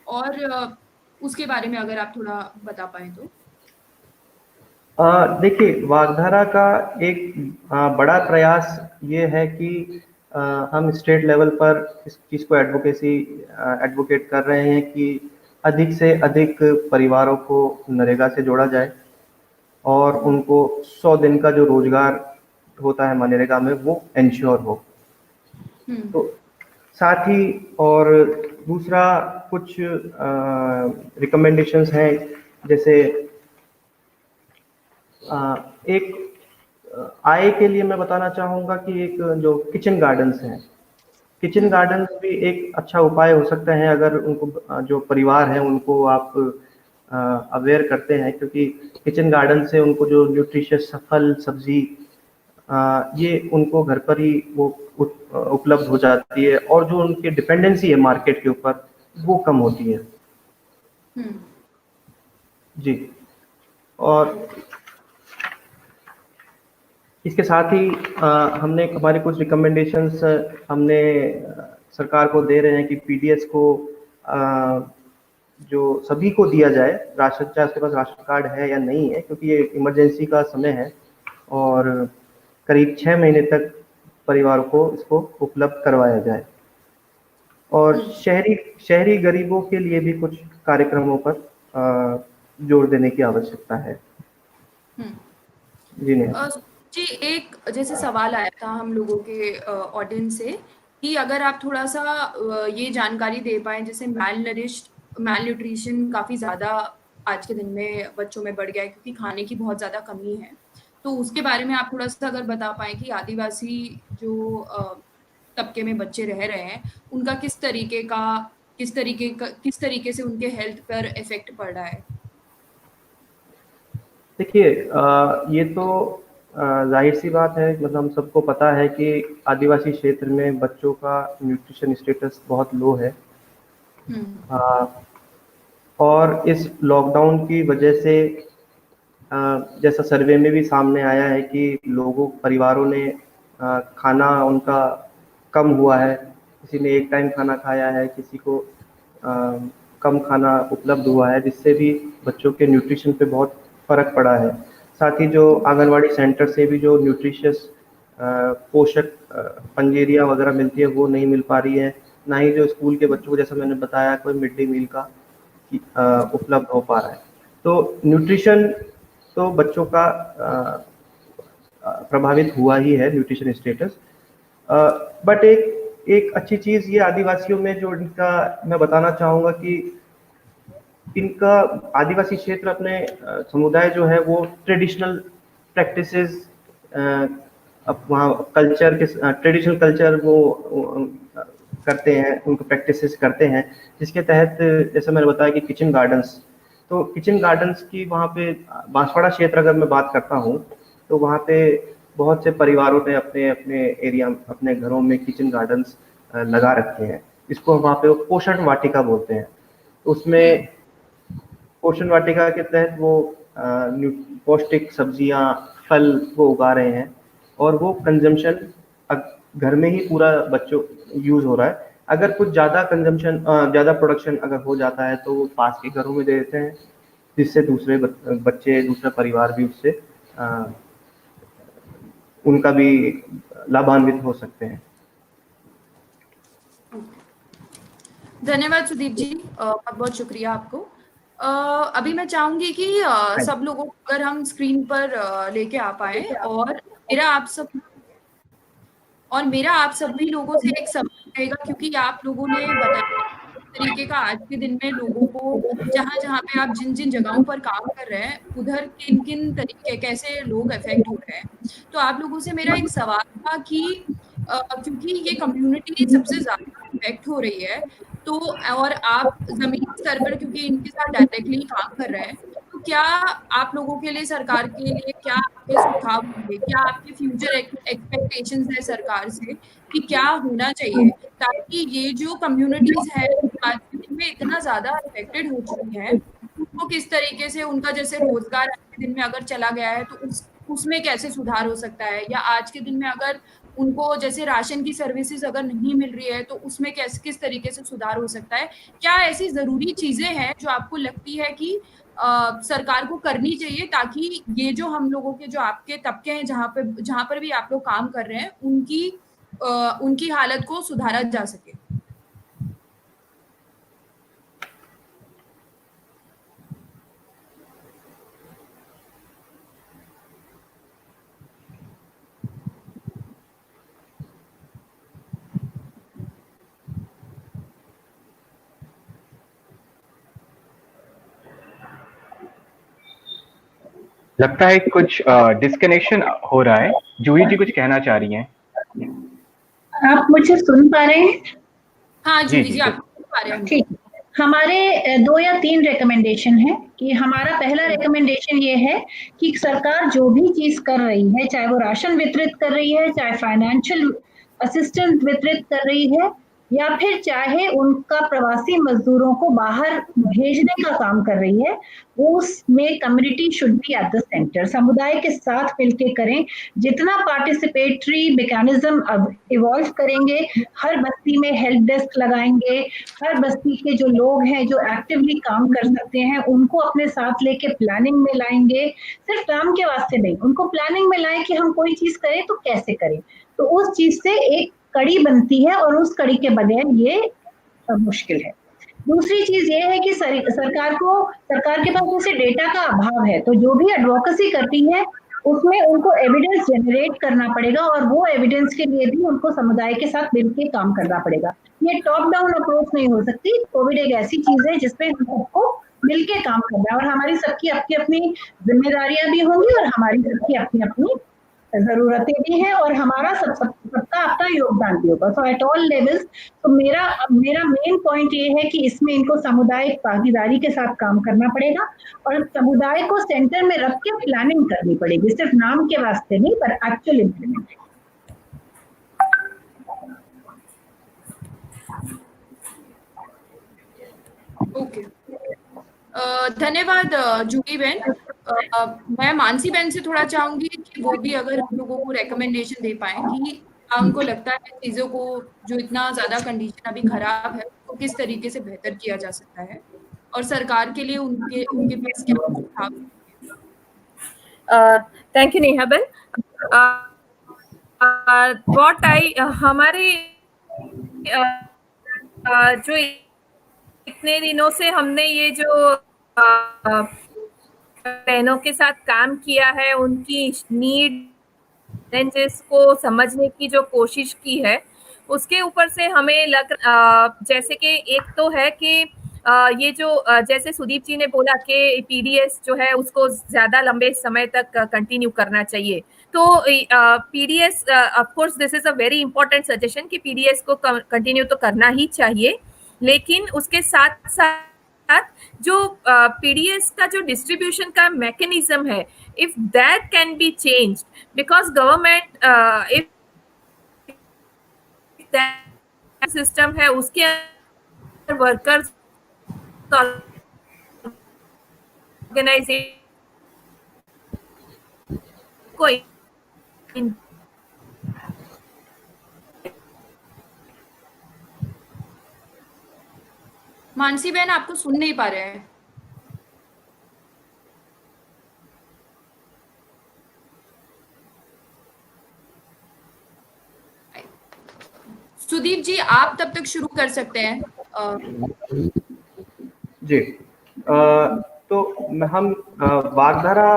और उसके बारे में अगर आप थोड़ा बता पाए तो। देखिए, वागधारा का एक बड़ा प्रयास ये है कि हम स्टेट लेवल पर इस चीज़ को एडवोकेट कर रहे हैं कि अधिक से अधिक परिवारों को नरेगा से जोड़ा जाए और उनको 100 दिन का जो रोजगार होता है मनरेगा में वो इंश्योर हो। तो साथ ही और दूसरा कुछ रिकमेंडेशंस हैं, जैसे एक आय के लिए मैं बताना चाहूँगा कि एक जो किचन गार्डन्स हैं, किचन गार्डन्स भी एक अच्छा उपाय हो सकता है अगर उनको, जो परिवार है उनको आप अवेयर करते हैं, क्योंकि किचन गार्डन से उनको जो न्यूट्रिशियस फल सब्जी ये उनको घर पर ही वो उपलब्ध हो जाती है और जो उनकी डिपेंडेंसी है मार्केट के ऊपर वो कम होती है। जी, और इसके साथ ही हमने हमारे कुछ रिकमेंडेशंस हमने सरकार को दे रहे हैं कि पीडीएस को जो सभी को दिया जाए, राशन, चाहे उसके पास राशन कार्ड है या नहीं है, क्योंकि ये इमरजेंसी का समय है और करीब 6 महीने तक परिवारों को इसको उपलब्ध करवाया जाए। और शहरी गरीबों के लिए भी कुछ कार्यक्रमों पर जोर देने की आवश्यकता है। जी नहीं जी, एक जैसे सवाल आया था हम लोगों के ऑडियंस से कि अगर आप थोड़ा सा ये जानकारी दे पाएं, जैसे मैलन्यूट्रिशन काफ़ी ज़्यादा आज के दिन में बच्चों में बढ़ गया है क्योंकि खाने की बहुत ज़्यादा कमी है, तो उसके बारे में आप थोड़ा सा अगर बता पाएं कि आदिवासी जो तबके में बच्चे रह रहे हैं उनका किस तरीके से उनके हेल्थ पर इफेक्ट पड़ रहा है। देखिए, ये तो जाहिर सी बात है, मतलब हम सबको पता है कि आदिवासी क्षेत्र में बच्चों का न्यूट्रिशन स्टेटस बहुत लो है। और इस लॉकडाउन की वजह से जैसा सर्वे में भी सामने आया है कि परिवारों ने खाना उनका कम हुआ है, किसी ने एक टाइम खाना खाया है, किसी को कम खाना उपलब्ध हुआ है, जिससे भी बच्चों के न्यूट्रिशन पे बहुत फ़र्क पड़ा है। साथ ही जो आंगनवाड़ी सेंटर से भी जो न्यूट्रिशियस पोषक पंजेरियाँ वगैरह मिलती है वो नहीं मिल पा रही है, ना ही जो स्कूल के बच्चों को जैसा मैंने बताया कोई मिड डे मील का उपलब्ध हो पा रहा है। तो न्यूट्रिशन तो बच्चों का प्रभावित हुआ ही है, न्यूट्रिशन स्टेटस। बट एक अच्छी चीज़ ये आदिवासियों में जो इनका मैं बताना चाहूँगा कि इनका आदिवासी क्षेत्र अपने समुदाय जो है वो ट्रेडिशनल प्रैक्टिसेस अब वहाँ कल्चर के ट्रेडिशनल कल्चर वो करते हैं, उनको प्रैक्टिसेस करते हैं, जिसके तहत जैसे मैंने बताया कि किचन गार्डन्स, तो किचन गार्डन्स की वहाँ पे बांसवाड़ा क्षेत्र अगर मैं बात करता हूँ तो वहाँ पे बहुत से परिवारों ने अपने अपने एरिया अपने घरों में किचन गार्डन्स लगा रखे हैं। इसको वहाँ पे पोषण वाटिका बोलते हैं। उसमें पोषण वाटिका के तहत वो पौष्टिक सब्जियां फल वो उगा रहे हैं और वो कंजम्पशन घर में ही पूरा बच्चों यूज हो रहा है। अगर कुछ ज़्यादा कंजम्पशन ज़्यादा प्रोडक्शन अगर हो जाता है तो वो पास के घरों में दे देते हैं, जिससे दूसरे बच्चे दूसरा परिवार भी उससे उनका भी लाभान्वित हो सकते हैं। धन्यवाद सुदीप जी, बहुत बहुत शुक्रिया आपको। अभी मैं चाहूंगी कि सब लोगों को अगर हम स्क्रीन पर लेके आ पाए और मेरा आप सभी लोगों से एक सवाल रहेगा, क्योंकि आप लोगों ने बताया तरीके का आज के दिन में लोगों को जहाँ पे आप जिन जिन जगहों पर काम कर रहे हैं उधर किन किन तरीके कैसे लोग अफेक्ट हो रहे हैं। तो आप लोगों से मेरा एक सवाल था कि क्योंकि ये कम्युनिटी सबसे ज्यादा अफेक्ट हो रही है, तो और आप जमीनी स्तर पर क्योंकि इनके साथ डायरेक्टली काम कर रहे हैं, तो क्या आप लोगों के लिए सरकार के लिए क्या आपके सुझाव होंगे, क्या आपके फ्यूचर एक्सपेक्टेशंस है सरकार से कि क्या होना चाहिए ताकि ये जो कम्युनिटीज है आज के दिन में इतना ज्यादा अफेक्टेड हो चुकी है, उनको किस तरीके से उनका जैसे रोजगार आज के दिन में अगर चला गया है तो उसमें कैसे सुधार हो सकता है, या आज के दिन में अगर उनको जैसे राशन की सर्विसेज अगर नहीं मिल रही है तो उसमें किस तरीके से सुधार हो सकता है। क्या ऐसी जरूरी चीजें हैं जो आपको लगती है कि सरकार को करनी चाहिए ताकि ये जो हम लोगों के जो आपके तबके हैं जहाँ पर भी आप लोग काम कर रहे हैं उनकी हालत को सुधारा जा सके। लगता है कुछ डिस्कनेक्शन हो रहा है। जूही जी कुछ कहना चाह रही हैं। आप मुझे सुन पा रहे हैं? हाँ जूही जी आप सुन पा रहे हैं। ठीक, हमारे 2 या 3 रिकमेंडेशन है कि हमारा पहला रिकमेंडेशन ये है कि सरकार जो भी चीज कर रही है, चाहे वो राशन वितरित कर रही है, चाहे फाइनेंशियल असिस्टेंस वितरित कर रही है, या फिर चाहे उनका प्रवासी मजदूरों को बाहर भेजने का काम कर रही है, उसमें community should be at the centre. समुदाय के साथ मिलके करें। जितना पार्टिसिपेटरी मैकेनिज्म इवॉल्व करेंगे, हर बस्ती में हेल्प डेस्क लगाएंगे, हर बस्ती के जो लोग हैं जो एक्टिवली काम कर सकते हैं उनको अपने साथ लेके प्लानिंग में लाएंगे। सिर्फ काम के वास्ते नहीं, उनको प्लानिंग में लाएं कि हम कोई चीज करें तो कैसे करें, तो उस चीज से एक कड़ी बनती है और उस कड़ी के बगैर ये मुश्किल है। दूसरी चीज ये है कि सरकार के पास जैसे डेटा का अभाव है, तो जो भी एडवोकेसी करती है उसमें उनको एविडेंस जनरेट करना पड़ेगा और वो एविडेंस के लिए भी उनको समुदाय के साथ मिलकर काम करना पड़ेगा। ये टॉप डाउन अप्रोच नहीं हो सकती। कोविड एक ऐसी चीज है जिसपे हम सबको मिलकर काम करना है और हमारी सबकी अपनी अपनी जिम्मेदारियां भी होंगी और हमारी सबकी अपनी अपनी जरूरतें भी हैं और हमारा सबका अपना योगदान भी होगा। सो एट ऑल लेवल्स, तो मेरा मेन पॉइंट ये है कि इसमें इनको सामुदायिक भागीदारी के साथ काम करना पड़ेगा और समुदाय को सेंटर में रख के प्लानिंग करनी पड़ेगी, सिर्फ नाम के वास्ते नहीं पर एक्चुअल इम्प्लीमेंटेशन। ओके, धन्यवाद जूही बहन। मैं मानसी बहन से थोड़ा चाहूंगी कि वो भी अगर हम लोगों को रिकमेंडेशन दे पाए कि हमको लगता है चीजों को जो इतना ज्यादा कंडीशन अभी खराब है उसको को किस तरीके से बेहतर किया जा सकता है और सरकार के लिए उनके उनके पास क्या सुझाव है? Thank you Neha Ben. What I हमारे जो इतने दिनों से हमने ये जो बहनों के साथ काम किया है, उनकी नीड चैलेंजेस को समझने की जो कोशिश की है, उसके ऊपर से हमें जैसे कि एक तो है कि ये जो जैसे सुदीप जी ने बोला कि पीडीएस जो है उसको ज्यादा लंबे समय तक कंटिन्यू करना चाहिए। तो PDS of course this is a very important suggestion कि पीडीएस को कंटिन्यू तो करना ही चाहिए, लेकिन उसके साथ साथ जो पीडीएस का जो डिस्ट्रीब्यूशन का मैकेनिज्म है, if that can be changed, because government if that system है उसके वर्कर्स ऑर्गेनाइजेशन को मानसी बहन आपको सुन नहीं पा रहे हैं। सुदीप जी आप तब तक शुरू कर सकते हैं। जी तो हम वागधारा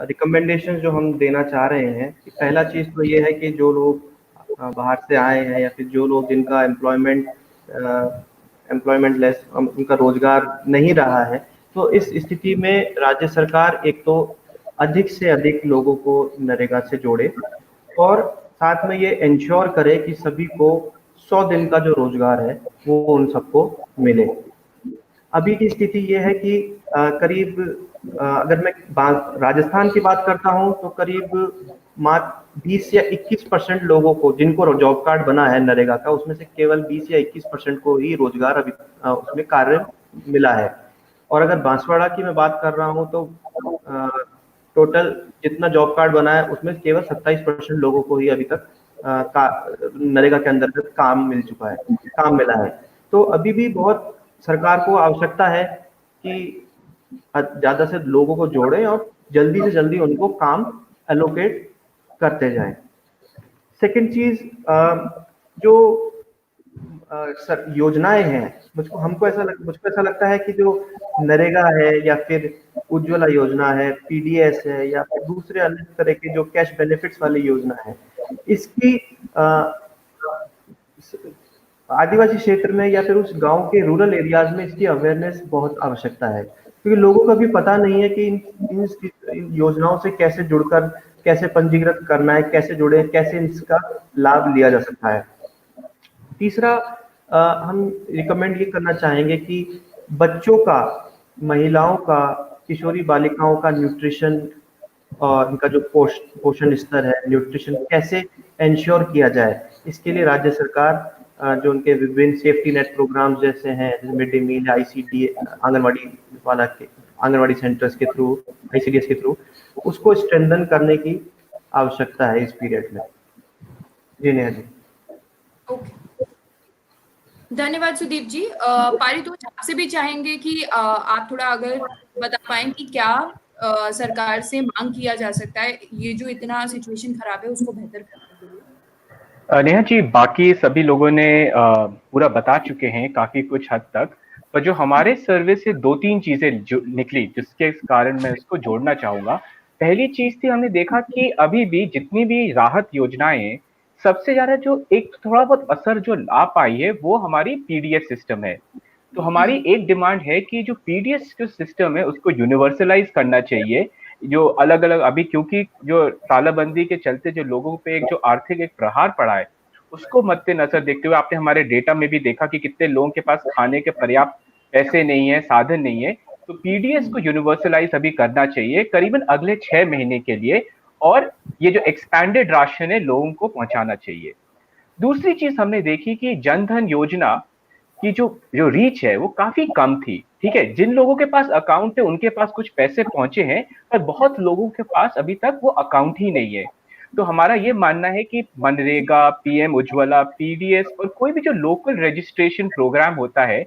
रिकमेंडेशन जो हम देना चाह रहे हैं, पहला चीज तो ये है कि जो लोग बाहर से आए हैं या फिर जो लोग जिनका एम्प्लॉयमेंट लेस, उनका रोजगार नहीं रहा है, तो इस स्थिति में राज्य सरकार एक तो अधिक से अधिक लोगों को नरेगा से जोड़े और साथ में ये इंश्योर करे कि सभी को 100 दिन का जो रोजगार है वो उन सबको मिले। अभी की स्थिति ये है कि करीब अगर मैं राजस्थान की बात करता हूं तो करीब मात्र 20 या 21% लोगों को जिनको जॉब कार्ड बना है नरेगा का, उसमें से केवल 20 या 21% को ही रोजगार अभी उसमें कार्य मिला है। और अगर बांसवाड़ा की मैं बात कर रहा हूं तो टोटल जितना जॉब कार्ड बना है उसमें केवल 27% लोगों को ही अभी तक नरेगा के अंतर्गत काम मिला है। तो अभी भी बहुत सरकार को आवश्यकता है कि ज्यादा से लोगों को जोड़े और जल्दी से जल्दी उनको काम एलोकेट करते जाएं। सेकंड चीज, जो योजनाएं हैं, मुझको ऐसा लगता है कि जो नरेगा है या फिर उज्ज्वला योजना है, पीडीएस है या फिर दूसरे अन्य तरह के जो कैश बेनिफिट्स वाली योजना है, इसकी आदिवासी क्षेत्र में या फिर उस गांव के रूरल एरियाज में इसकी अवेयरनेस बहुत आवश्यकता है, क्योंकि लोगों को भी पता नहीं है कि इन योजनाओं से कैसे जुड़कर कैसे पंजीकृत करना है, कैसे जुड़े, कैसे इसका लाभ लिया जा सकता है। तीसरा, हम रिकमेंड ये करना चाहेंगे कि बच्चों का, महिलाओं का, किशोरी बालिकाओं का न्यूट्रिशन और उनका जो पोषण स्तर है, न्यूट्रिशन कैसे इंश्योर किया जाए, इसके लिए राज्य सरकार जो उनके विभिन्न सेफ्टी नेट प्रोग्राम जैसे हैं, mid day meal, ICD, anganwadi centres के थ्रू, आईसीडीएस के थ्रू, उसको स्ट्रेंथन करने की आवश्यकता है इस पीरियड में। जी नेहा जी। ओके, धन्यवाद सुदीप जी। पारितोष आपसे भी चाहेंगे कि आप थोड़ा अगर बता पाएं कि क्या सरकार से मांग किया जा सकता है ये जो इतना सिचुएशन खराब है उसको बेहतर करने के लिए। नेहा जी, बाकी सभी लोगों ने पूरा बता चुके हैं काफी कुछ हद तक, पर जो हमारे सर्वे से 2-3 चीजें जो निकली जिसके कारण मैं इसको जोड़ना चाहूंगा। पहली चीज थी, हमने देखा कि अभी भी जितनी भी राहत योजनाएं, सबसे ज्यादा जो एक थोड़ा बहुत असर जो ला पाई है वो हमारी पीडीएस सिस्टम है। तो हमारी एक डिमांड है कि जो पीडीएस जो सिस्टम है उसको यूनिवर्सलाइज करना चाहिए। जो अलग अलग अभी, क्योंकि जो तालाबंदी के चलते जो लोगों पे एक जो आर्थिक एक प्रहार पड़ा है, उसको मद्देनजर देखते हुए आपने हमारे डेटा में भी देखा कि कितने लोगों के पास खाने के पर्याप्त पैसे नहीं है, साधन नहीं है। तो पीडीएस को यूनिवर्सलाइज अभी करना चाहिए करीबन अगले 6 महीने के लिए, और ये जो एक्सपैंडेड राशन है लोगों को पहुंचाना चाहिए। दूसरी चीज हमने देखी कि जनधन योजना की जो रीच है वो काफी कम थी। ठीक है, जिन लोगों के पास अकाउंट है उनके पास कुछ पैसे पहुंचे हैं, पर बहुत लोगों के पास अभी तक वो अकाउंट ही नहीं है। तो हमारा ये मानना है कि मनरेगा, पीएम उज्ज्वला, पीडीएस और कोई भी जो लोकल रजिस्ट्रेशन प्रोग्राम होता है,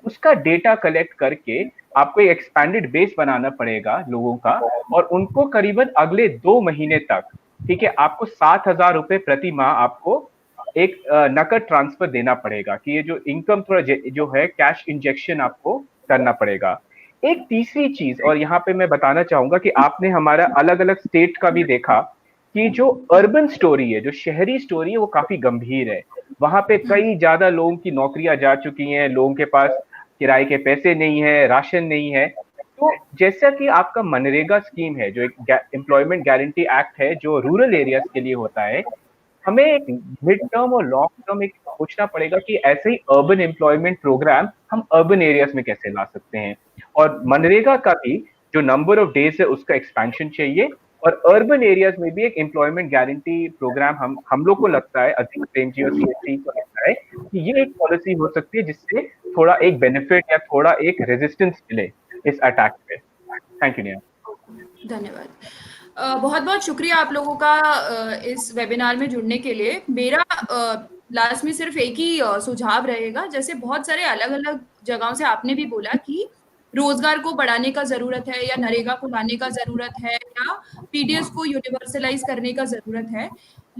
उसका डेटा कलेक्ट करके आपको एक एक्सपैंडेड बेस बनाना पड़ेगा लोगों का, और उनको करीबन अगले 2 महीने तक, ठीक है, आपको 7,000 रुपए प्रति माह आपको एक नकद ट्रांसफर देना पड़ेगा कि ये जो इनकम थोड़ा जो है कैश इंजेक्शन आपको करना पड़ेगा। एक तीसरी चीज, और यहाँ पे मैं बताना चाहूंगा कि आपने हमारा अलग अलग स्टेट का भी देखा कि जो अर्बन स्टोरी है, जो शहरी स्टोरी है, वो काफी गंभीर है। वहां पे कई ज्यादा लोगों की नौकरियां जा चुकी हैं, लोगों के पास किराए के पैसे नहीं है, राशन नहीं है। तो जैसा कि आपका मनरेगा स्कीम है, जो एक एम्प्लॉयमेंट गारंटी एक्ट है जो रूरल एरियाज के लिए होता है, हमें एक मिड टर्म और लॉन्ग टर्म एक सोचना पड़ेगा कि ऐसे ही अर्बन एम्प्लॉयमेंट प्रोग्राम हम अर्बन एरियाज में कैसे ला सकते हैं। और मनरेगा का भी जो नंबर ऑफ डेज है उसका एक्सपेंशन चाहिए, और अर्बन एरियाज में भी एक एम्प्लॉयमेंट गारंटी प्रोग्राम हम लोग को लगता है, अजीम प्रेम जी और सीएससी को लगता है कि ये एक पॉलिसी हो सकती है जिससे थोड़ा एक बेनिफिट या थोड़ा एक रेजिस्टेंस मिले इस अटैक पे। Thank you Neha. धन्यवाद। बहुत बहुत शुक्रिया आप लोगों का इस वेबिनार में जुड़ने के लिए। मेरा लास्ट में सिर्फ एक ही सुझाव रहेगा, जैसे बहुत सारे अलग अलग जगहों से आपने भी बोला कि रोजगार को बढ़ाने का जरूरत है, या नरेगा को लाने का जरूरत है, या पीडीएस को यूनिवर्सलाइज करने का जरूरत है,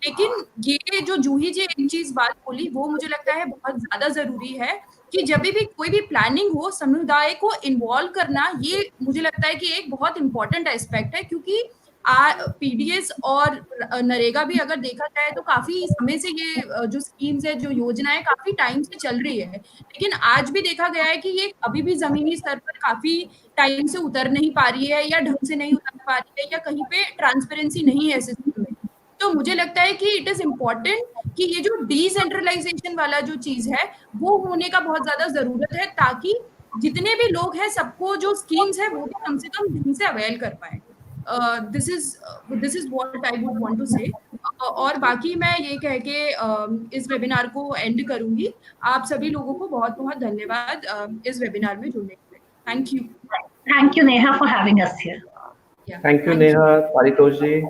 लेकिन ये जो जूही जी इन चीज बात बोली वो मुझे लगता है बहुत ज्यादा जरूरी है कि जब भी कोई भी प्लानिंग हो, समुदाय को इन्वॉल्व करना, ये मुझे लगता है कि एक बहुत इंपॉर्टेंट एस्पेक्ट है, क्योंकि पीडीएस और नरेगा भी अगर देखा जाए तो काफी समय से ये जो स्कीम्स है, जो योजनाएं काफी टाइम से चल रही है, लेकिन आज भी देखा गया है कि ये अभी भी जमीनी स्तर पर काफी टाइम से उतर नहीं पा रही है, या ढंग से नहीं उतर पा रही है, या कहीं पे ट्रांसपेरेंसी नहीं है सिस्टम में। तो मुझे लगता है कि इट इज इम्पोर्टेंट कि ये जो डिसेंट्रलाइजेशन वाला जो चीज है वो होने का बहुत ज्यादा जरूरत है, ताकि जितने भी लोग हैं सबको जो स्कीम्स है वो भी कम से कम ढंग से अवेल कर पाए। This is what I would want to say. और बाकी मैं ये कह के इस वेबिनार को एंड करूंगी। आप सभी लोगों को बहुत बहुत धन्यवाद इस वेबिनार में जुड़ने के लिए। Thank you Neha for having us here. Thank you Neha, Paritosh ji.